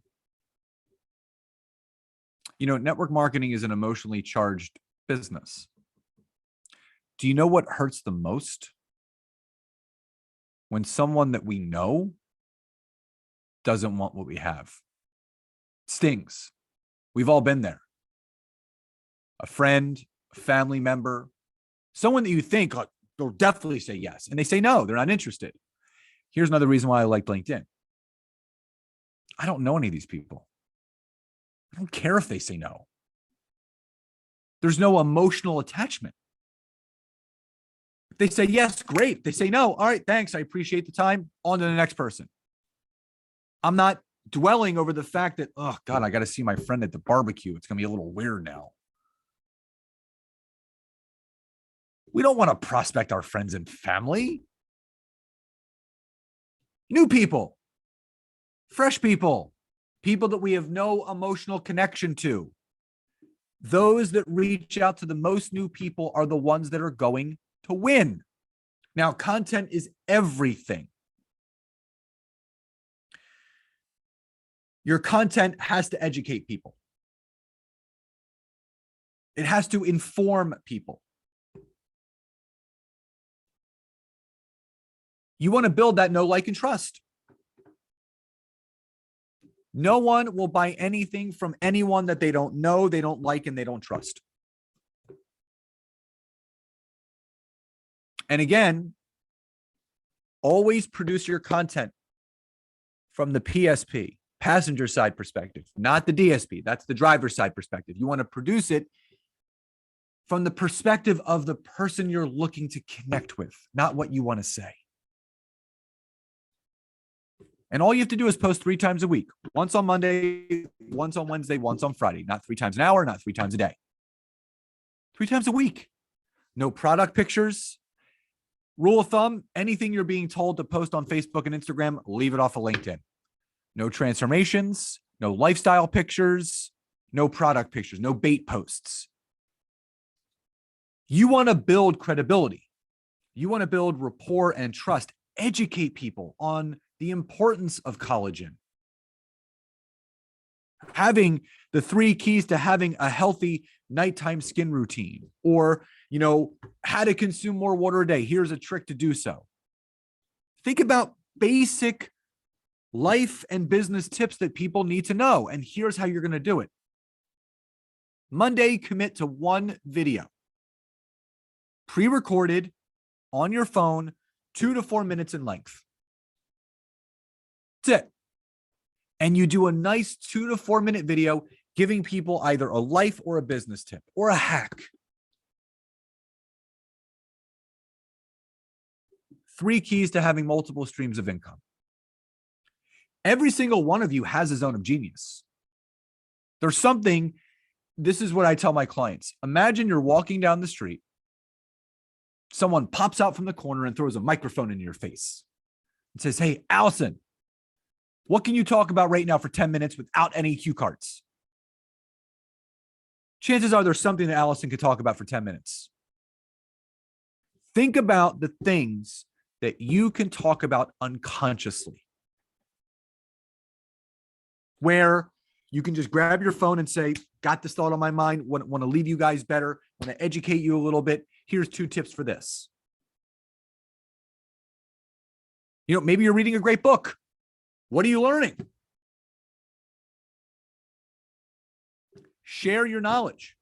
You know, network marketing is an emotionally charged business. Do you know what hurts the most? When someone that we know doesn't want what we have. It stings. We've all been there. A friend, a family member, someone that you think like, they'll definitely say yes, and they say no, they're not interested. Here's another reason why I like LinkedIn. I don't know any of these people. I don't care if they say no. There's no emotional attachment. If they say yes, great. If they say no, all right, thanks. I appreciate the time. On to the next person. I'm not dwelling over the fact that, oh God, I got to see my friend at the barbecue. It's going to be a little weird now. We don't want to prospect our friends and family. New people, fresh people, people that we have no emotional connection to. Those that reach out to the most new people are the ones that are going to win. Now, content is everything. Your content has to educate people. It has to inform people. You want to build that know, like, and trust. No one will buy anything from anyone that they don't know, they don't like, and they don't trust. And again, always produce your content from the PSP, passenger side perspective, not the DSP. That's the driver's side perspective. You want to produce it from the perspective of the person you're looking to connect with, not what you want to say. And all you have to do is post 3 times a week, once on Monday, once on Wednesday, once on Friday, not 3 times an hour, not 3 times a day, 3 times a week. No product pictures. Rule of thumb, anything you're being told to post on Facebook and Instagram, leave it off of LinkedIn. No transformations, no lifestyle pictures, no product pictures, no bait posts. You want to build credibility. You want to build rapport and trust. Educate people on the importance of collagen. Having the 3 keys to having a healthy nighttime skin routine, or, how to consume more water a day. Here's a trick to do so. Think about basic life and business tips that people need to know. And here's how you're going to do it. Monday, commit to 1 video, pre-recorded on your phone, 2 to 4 minutes in length. That's it. And you do a nice 2 to 4 minute video giving people either a life or a business tip or a hack. 3 keys to having multiple streams of income. Every single one of you has a zone of genius. There's something, this is what I tell my clients. Imagine you're walking down the street. Someone pops out from the corner and throws a microphone in your face and says, "Hey, Allison, what can you talk about right now for 10 minutes without any cue cards?" Chances are there's something that Allison could talk about for 10 minutes. Think about the things that you can talk about unconsciously, where you can just grab your phone and say, "Got this thought on my mind, want to leave you guys better, want to educate you a little bit. Here's 2 tips for this." Maybe you're reading a great book. What are you learning? Share your knowledge.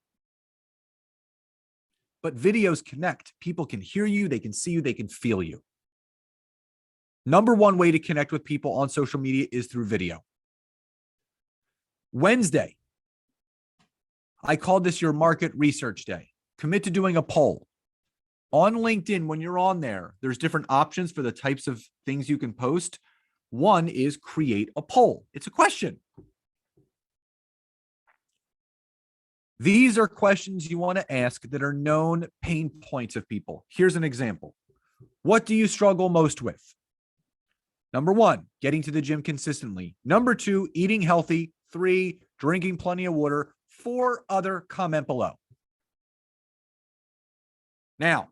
But videos connect. People can hear you, they can see you, they can feel you. Number 1 way to connect with people on social media is through video. Wednesday, I called this your market research day. Commit to doing a poll. On LinkedIn, when you're on there, there's different options for the types of things you can post. One is create a poll. It's a question. These are questions you want to ask that are known pain points of people. Here's an example. What do you struggle most with? Number 1, getting to the gym consistently. Number 2, eating healthy. 3, drinking plenty of water. 4, other, comment below. Now,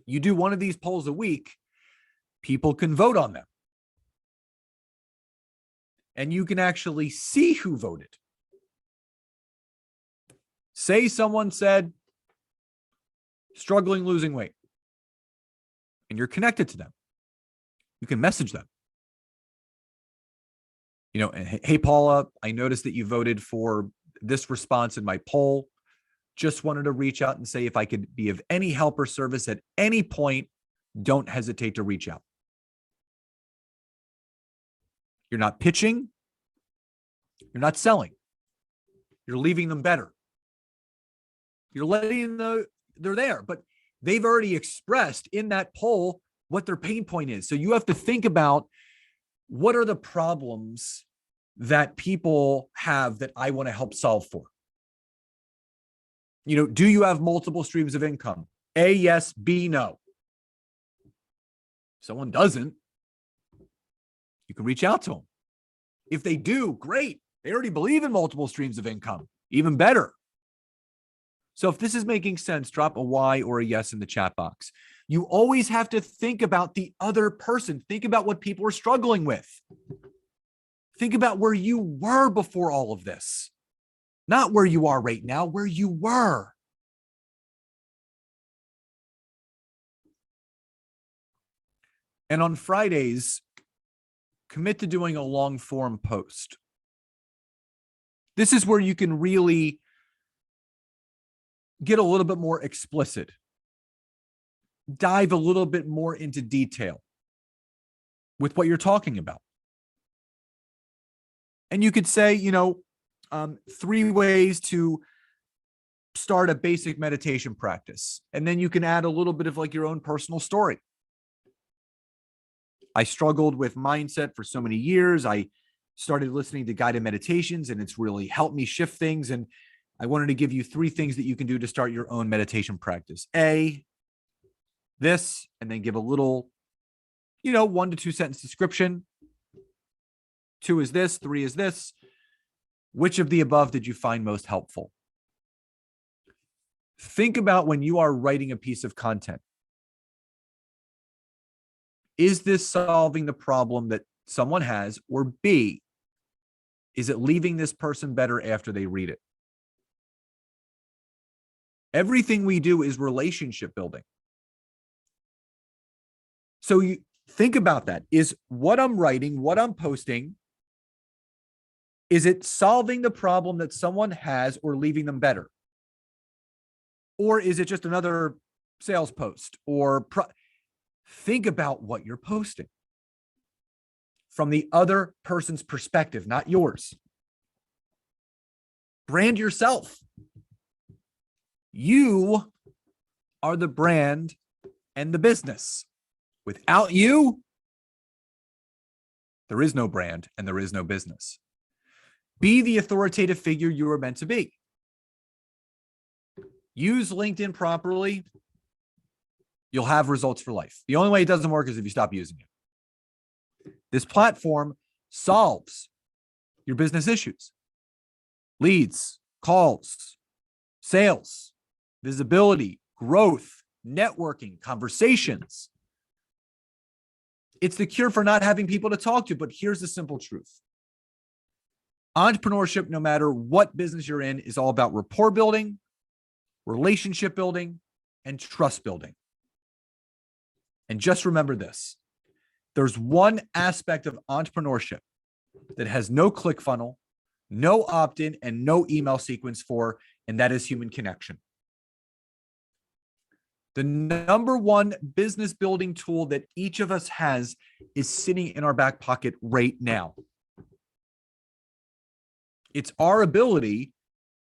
you do one of these polls a week, people can vote on them. And you can actually see who voted. Say someone said, struggling losing weight, and you're connected to them. You can message them. Hey, Paula, I noticed that you voted for this response in my poll. Just wanted to reach out and say if I could be of any help or service at any point, don't hesitate to reach out. You're not pitching. You're not selling. You're leaving them better. You're letting them know they're there, but they've already expressed in that poll what their pain point is. So you have to think about, what are the problems that people have that I want to help solve for? Do you have multiple streams of income? A, yes. B, no. If someone doesn't, you can reach out to them. If they do, great. They already believe in multiple streams of income. Even better. So if this is making sense, drop a Y or a yes in the chat box. You always have to think about the other person. Think about what people are struggling with. Think about where you were before all of this. Not where you are right now, where you were. And on Fridays, commit to doing a long form post. This is where you can really get a little bit more explicit. Dive a little bit more into detail with what you're talking about. And you could say, 3 ways to start a basic meditation practice. And then you can add a little bit of like your own personal story. I struggled with mindset for so many years. I started listening to guided meditations, and it's really helped me shift things. And I wanted to give you 3 things that you can do to start your own meditation practice. A, this, and then give a little, 1 to 2 sentence description. 2 is this, 3 is this. Which of the above did you find most helpful? Think about when you are writing a piece of content. Is this solving the problem that someone has? Or B, is it leaving this person better after they read it? Everything we do is relationship building. So you think about that. Is what I'm writing, what I'm posting, is it solving the problem that someone has or leaving them better? Or is it just another sales post? Think about what you're posting from the other person's perspective, not yours. Brand yourself. You are the brand and the business. Without you, there is no brand and there is no business. Be the authoritative figure you are meant to be. Use LinkedIn properly. You'll have results for life. The only way it doesn't work is if you stop using it. This platform solves your business issues. Leads, calls, sales, visibility, growth, networking, conversations. It's the cure for not having people to talk to, but here's the simple truth. Entrepreneurship, no matter what business you're in, is all about rapport building, relationship building, and trust building. And just remember this. There's one aspect of entrepreneurship that has no click funnel, no opt-in, and no email sequence for, and that is human connection. The number one business building tool that each of us has is sitting in our back pocket right now. It's our ability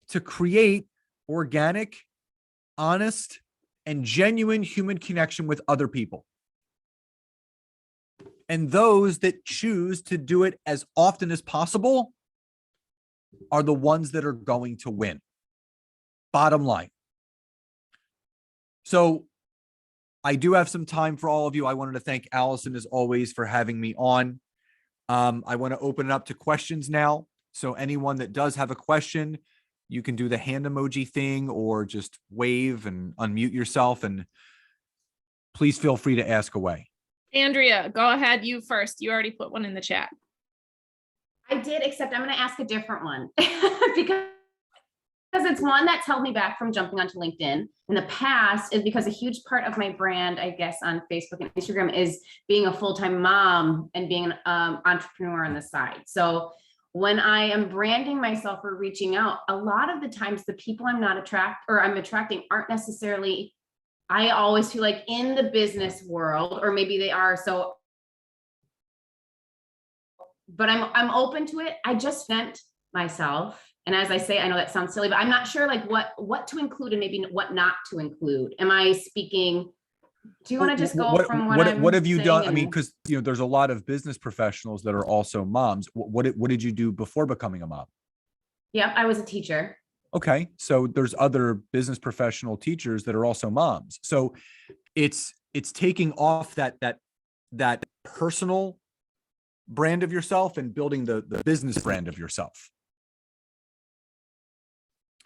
to create organic, honest, and genuine human connection with other people. And those that choose to do it as often as possible are the ones that are going to win. Bottom line. So I do have some time for all of you. I wanted to thank Allison, as always, for having me on. I want to open it up to questions now. So anyone that does have a question, you can do the hand emoji thing or just wave and unmute yourself, and please feel free to ask away. Andrea, go ahead. You first. You already put one in the chat. I did, except I'm going to ask a different one because it's one that's held me back from jumping onto LinkedIn in the past, is because a huge part of my brand, I guess, on Facebook and Instagram is being a full-time mom and being an entrepreneur on the side. So when I am branding myself or reaching out, a lot of the times the people I'm attracting aren't necessarily, I always feel like, in the business world, or maybe they are. So, but I'm open to it. I just vent myself. And as I say, I know that sounds silly, but I'm not sure like what to include and maybe what not to include. Am I speaking? Do you want to just go from what have you done? I mean, because there's a lot of business professionals that are also moms. What did you do before becoming a mom? Yeah, I was a teacher. Okay, so there's other business professional teachers that are also moms. So it's taking off that personal brand of yourself and building the business brand of yourself.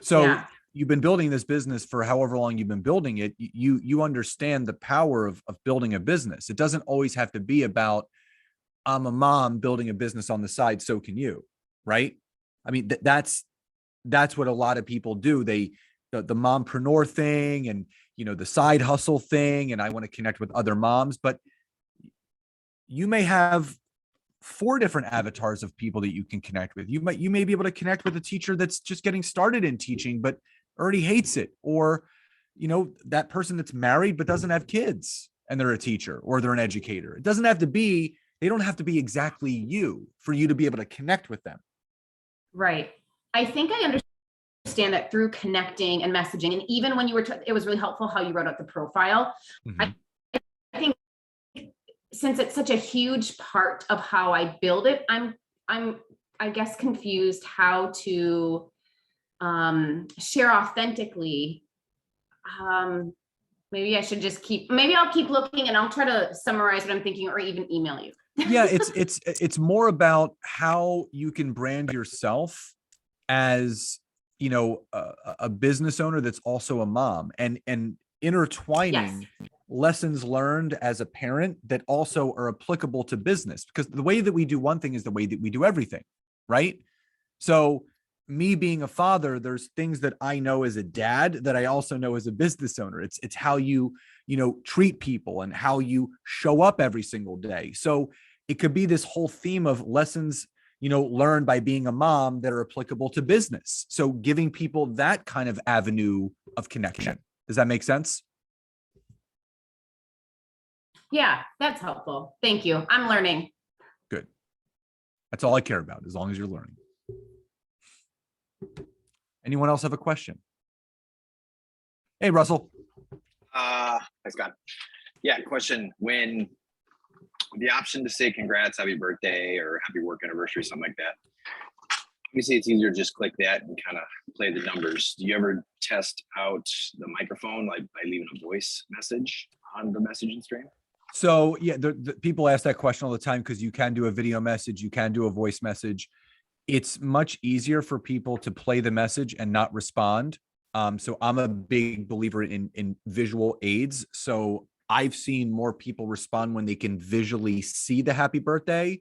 So yeah. You've been building this business for however long you've been building it. You understand the power of building a business. It doesn't always have to be about, I'm a mom building a business on the side, so can you, right? I mean, that's what a lot of people do. The mompreneur thing and, the side hustle thing. And I want to connect with other moms, but you may have 4 different avatars of people that you can connect with. You may be able to connect with a teacher that's just getting started in teaching, but already hates it. Or, that person that's married, but doesn't have kids and they're a teacher or they're an educator. They don't have to be exactly you for you to be able to connect with them. Right. I think I understand that through connecting and messaging. And even when you were, it was really helpful how you wrote out the profile. Mm-hmm. I think since it's such a huge part of how I build it, I guess confused how to share authentically. Maybe I should just maybe I'll keep looking and I'll try to summarize what I'm thinking or even email you. Yeah, it's more about how you can brand yourself as, you know, a business owner that's also a mom, and intertwining lessons learned as a parent that also are applicable to business, because the way that we do one thing is the way that we do everything, right? So me being a father, there's things that I know as a dad that I also know as a business owner. It's how you know, treat people and how you show up every single day. So it could be this whole theme of lessons, you know, learned by being a mom that are applicable to business. So giving people that kind of avenue of connection. Does that make sense? Yeah, that's helpful. Thank you. I'm learning. Good. That's all I care about, as long as you're learning. Anyone else have a question? Hey, Russell. Hi, Scott. Yeah, question. When the option to say congrats, happy birthday, or happy work anniversary, something like that. Obviously, it's easier to just click that and kind of play the numbers. Do you ever test out the microphone, like by leaving a voice message on the messaging stream? So yeah, the people ask that question all the time, because you can do a video message, you can do a voice message. It's much easier for people to play the message and not respond. So I'm a big believer in visual aids. So I've seen more people respond when they can visually see the happy birthday,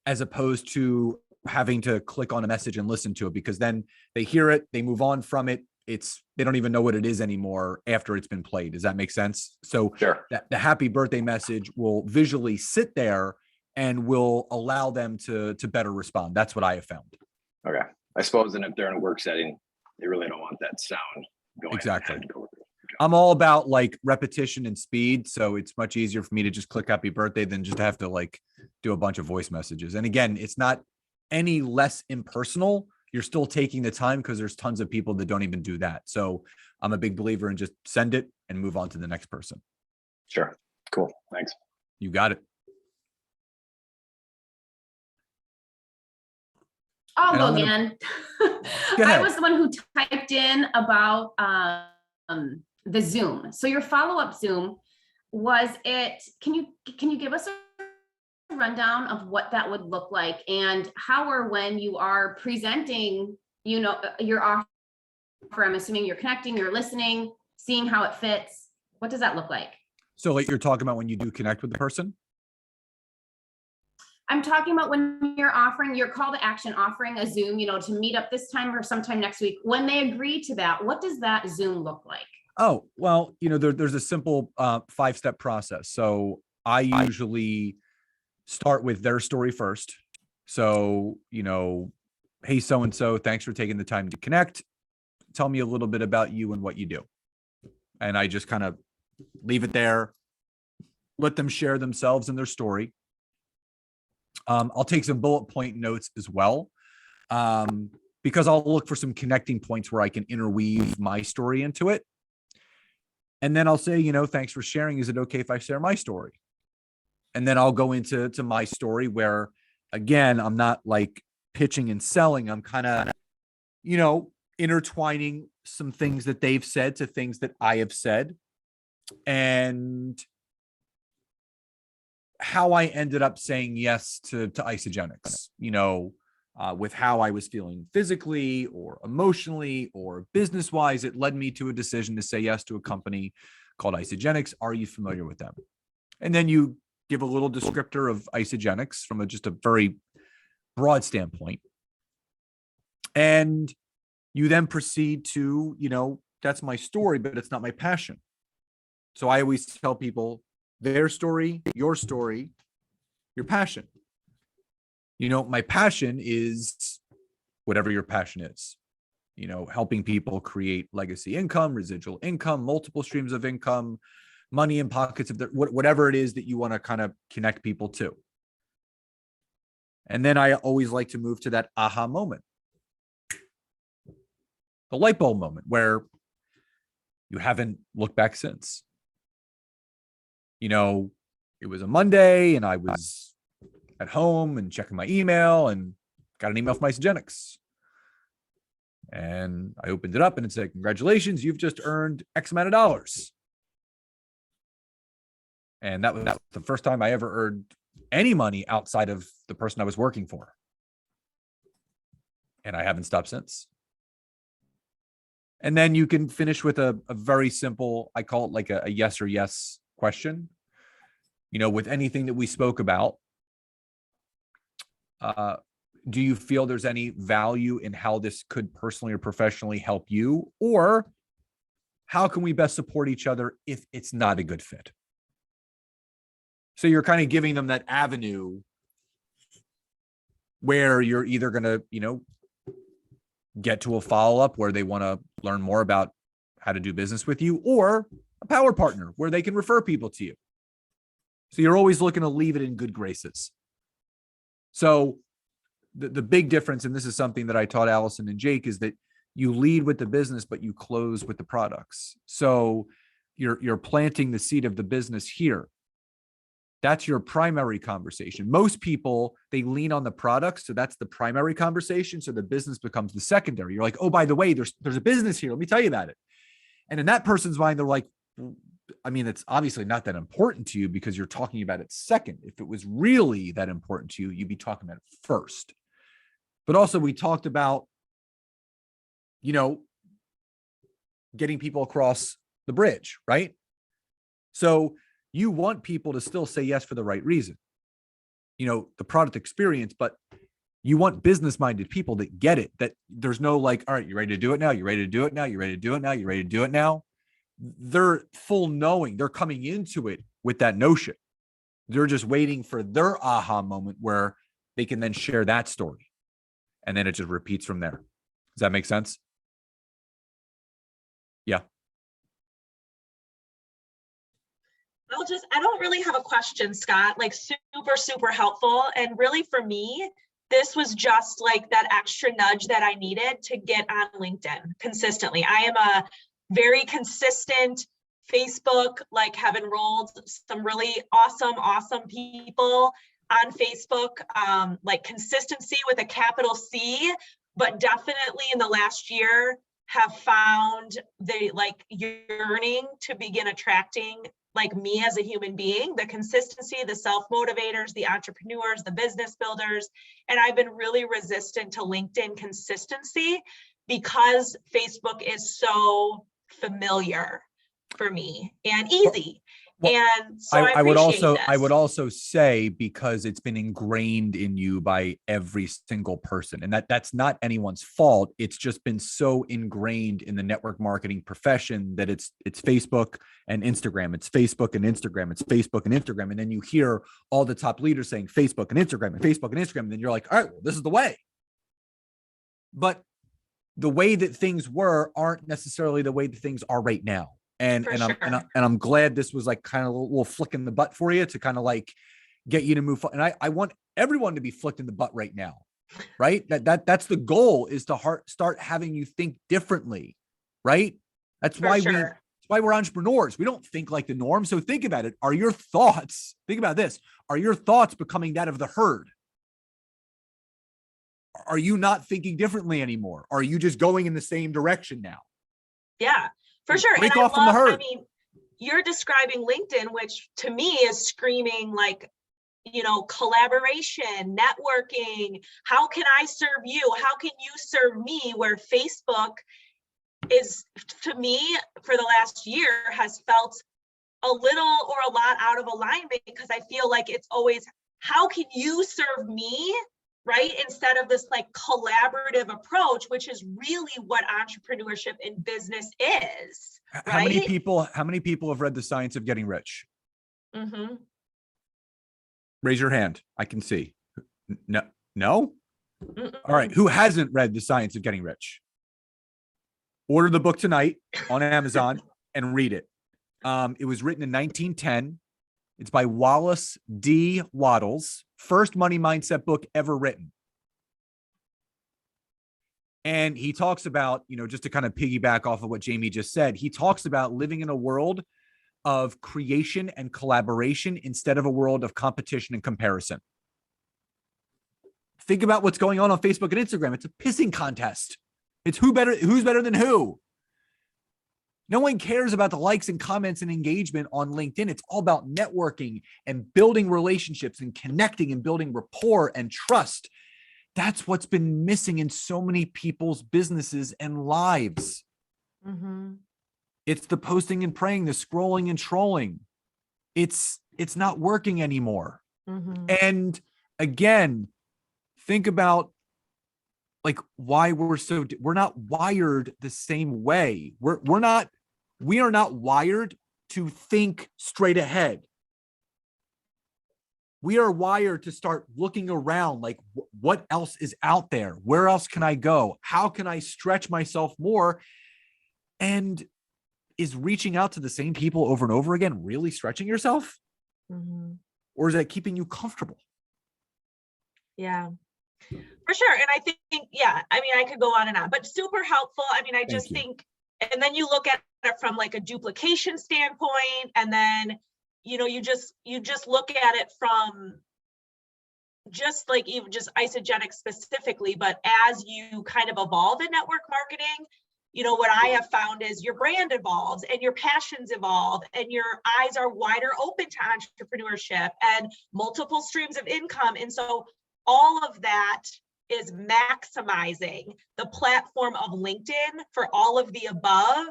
as opposed to having to click on a message and listen to it, because then they hear it, they move on from it. They don't even know what it is anymore after it's been played. Does that make sense? So Sure. the happy birthday message will visually sit there and will allow them to better respond. That's what I have found. Okay. I suppose, and if they're in a work setting, they really don't want that sound going. Exactly. I'm all about like repetition and speed. So it's much easier for me to just click happy birthday than just to have to like do a bunch of voice messages. And again, it's not any less impersonal. You're still taking the time, because there's tons of people that don't even do that. So I'm a big believer in just send it and move on to the next person. Sure. Cool. Thanks. You got it. I'll And go I'm gonna- again. Go I ahead. was the one who typed in about the Zoom. So your follow-up Zoom, was it, can you give us a rundown of what that would look like, and how or when you are presenting, you know, your offer? I'm assuming you're connecting, you're listening, seeing how it fits. What does that look like? So like you're talking about when you do connect with the person? I'm talking about when you're offering your call to action, offering a Zoom, you know, to meet up this time or sometime next week. When they agree to that, what does that Zoom look like? Oh, well, you know, there's a simple 5-step process. So I usually start with their story first. So, you know, hey, so-and-so, thanks for taking the time to connect. Tell me a little bit about you and what you do. And I just kind of leave it there, let them share themselves and their story. I'll take some bullet point notes as well, because I'll look for some connecting points where I can interweave my story into it. And then I'll say, you know, thanks for sharing. Is it okay if I share my story? And then I'll go into my story where, again, I'm not like pitching and selling. I'm kind of, you know, intertwining some things that they've said to things that I have said, and how I ended up saying yes to Isagenix, you know, with how I was feeling physically or emotionally or business wise. It led me to a decision to say yes to a company called Isagenix. Are you familiar with them? And then you give a little descriptor of Isagenix from just a very broad standpoint. And you then proceed to, you know, that's my story, but it's not my passion. So I always tell people their story, your passion. You know, my passion is whatever your passion is, you know, helping people create legacy income, residual income, multiple streams of income, money in pockets of their, whatever it is that you want to kind of connect people to. And then I always like to move to that aha moment, the light bulb moment where you haven't looked back since. You know, it was a Monday and I was at home and checking my email and got an email from Isagenix. And I opened it up and it said, congratulations, you've just earned X amount of dollars. And that was the first time I ever earned any money outside of the person I was working for. And I haven't stopped since. And then you can finish with a very simple, I call it like a yes or yes question. You know, with anything that we spoke about, do you feel there's any value in how this could personally or professionally help you? Or how can we best support each other if it's not a good fit? So you're kind of giving them that avenue where you're either going to, you know, get to a follow-up where they want to learn more about how to do business with you, or a power partner where they can refer people to you. So you're always looking to leave it in good graces. So the big difference, and this is something that I taught Allison and Jake, is that you lead with the business, but you close with the products. So you're planting the seed of the business here. That's your primary conversation. Most people, they lean on the products. So that's the primary conversation. So the business becomes the secondary. You're like, oh, by the way, there's a business here. Let me tell you about it. And in that person's mind, they're like, I mean, it's obviously not that important to you because you're talking about it second. If it was really that important to you, you'd be talking about it first. But also we talked about, you know, getting people across the bridge, right? So you want people to still say yes for the right reason, you know, the product experience, but you want business-minded people that get it, that there's no like, all right, you ready to do it now? You ready to do it now? You ready to do it now? You ready to do it now? They're full knowing, they're coming into it with that notion. They're just waiting for their aha moment where they can then share that story. And then it just repeats from there. Does that make sense? Yeah. I don't really have a question, Scott, like super helpful. And really for me, this was just like that extra nudge that I needed to get on LinkedIn consistently. I am a very consistent Facebook, like have enrolled some really awesome people on Facebook, like consistency with a capital C, but definitely in the last year have found the like yearning to begin attracting like me as a human being, the consistency, the self-motivators, the entrepreneurs, the business builders. And I've been really resistant to LinkedIn consistency because Facebook is so familiar for me and easy. Well, and so I would this. also say, because it's been ingrained in you by every single person, and that's not anyone's fault. It's just been so ingrained in the network marketing profession that it's Facebook and Instagram. It's Facebook and Instagram. It's Facebook and Instagram. And then you hear all the top leaders saying Facebook and Instagram and Facebook and Instagram. And then you're like, all right, well, this is the way. But the way that things were aren't necessarily the way that things are right now. And I'm glad this was like kind of a little flick in the butt for you to kind of like get you to move forward. And I want everyone to be flicked in the butt right now, right? That's the goal, is to start having you think differently, right? That's why we're entrepreneurs. We don't think like the norm. So think about it. Think about this. Are your thoughts becoming that of the herd? Are you not thinking differently anymore? Are you just going in the same direction now? Yeah. For sure. Break off from the herd. I mean, you're describing LinkedIn, which to me is screaming like, you know, collaboration, networking. How can I serve you? How can you serve me? Where Facebook is, to me, for the last year, has felt a little or a lot out of alignment, because I feel like it's always, how can you serve me? Right? Instead of this like collaborative approach, which is really what entrepreneurship in business is. Right? How many people have read The Science of Getting Rich? Mm-hmm. Raise your hand. I can see. No? Mm-mm. All right. Who hasn't read The Science of Getting Rich? Order the book tonight on Amazon and read it. It was written in 1910. It's by Wallace D. Wattles, first money mindset book ever written. And he talks about, you know, just to kind of piggyback off of what Jamie just said, he talks about living in a world of creation and collaboration instead of a world of competition and comparison. Think about what's going on Facebook and Instagram. It's a pissing contest. It's who's better than who. No one cares about the likes and comments and engagement on LinkedIn. It's all about networking and building relationships and connecting and building rapport and trust. That's what's been missing in so many people's businesses and lives. Mhm. It's the posting and praying, the scrolling and trolling. It's not working anymore. Mhm. And again, think about like why we're not wired the same way. We are not wired to think straight ahead. We are wired to start looking around like what else is out there? Where else can I go? How can I stretch myself more? And is reaching out to the same people over and over again really stretching yourself? Mhm. Or is that keeping you comfortable? Yeah, for sure. And I think, yeah, I mean, I could go on and on, but super helpful. I mean, I just you. think, and then you look at it from like a duplication standpoint, and then, you know, you just look at it from just like even just Isagenix specifically, but as you kind of evolve in network marketing, you know, what I have found is your brand evolves and your passions evolve and your eyes are wider open to entrepreneurship and multiple streams of income. And so all of that is maximizing the platform of LinkedIn for all of the above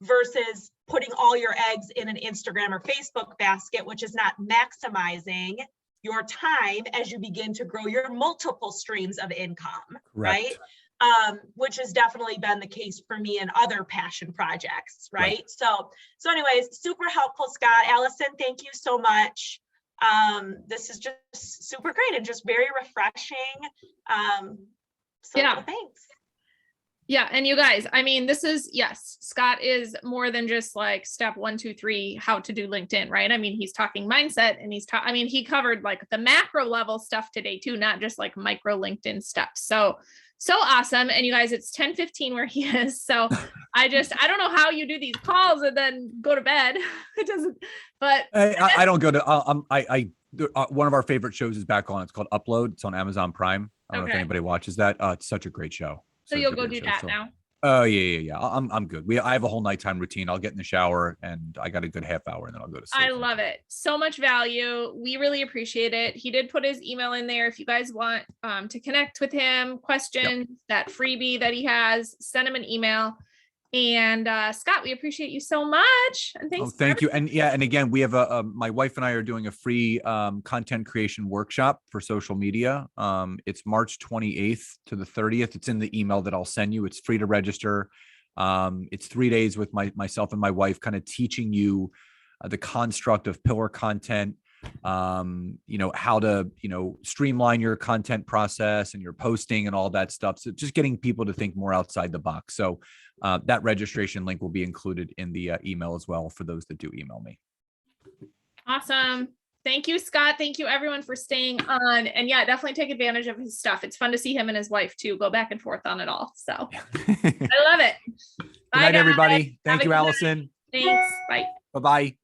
versus putting all your eggs in an Instagram or Facebook basket, which is not maximizing your time as you begin to grow your multiple streams of income, right? Which has definitely been the case for me in other passion projects, right? So anyways, super helpful, Scott. Allison, thank you so much. This is just super great and just very refreshing. So Yeah. thanks. Yeah. And you guys, I mean, yes, Scott is more than just like step 1, 2, 3, how to do LinkedIn, right? I mean, he's talking mindset and he covered like the macro level stuff today too, not just like micro LinkedIn steps. So awesome. And you guys, it's 10:15 where he is. So I don't know how you do these calls and then go to bed. It doesn't, but I don't go to, one of our favorite shows is back on. It's called Upload. It's on Amazon Prime. I don't know if Okay. anybody watches that. It's such a great show. so Such you'll a go great do show. that So- now. Oh yeah. I'm good. I have a whole nighttime routine. I'll get in the shower and I got a good half hour and then I'll go to sleep. I love it. So much value. We really appreciate it. He did put his email in there. If you guys want to connect with him, questions, that freebie that he has, send him an email. And Scott, we appreciate you so much. And thanks. for Thank you. And yeah, and again, we have my wife and I are doing a free content creation workshop for social media. It's March 28th to the 30th. It's in the email that I'll send you. It's free to register. It's 3 days with myself and my wife, kind of teaching you the construct of pillar content, how to, streamline your content process and your posting and all that stuff. So just getting people to think more outside the box. So that registration link will be included in the email as well for those that do email me. Awesome. Thank you, Scott. Thank you everyone for staying on. And yeah, definitely take advantage of his stuff. It's fun to see him and his wife too, go back and forth on it all. So Good I love it. Bye, night, guys. everybody. Have Thank a you, good night. Allison. Thanks. Bye. Bye-bye.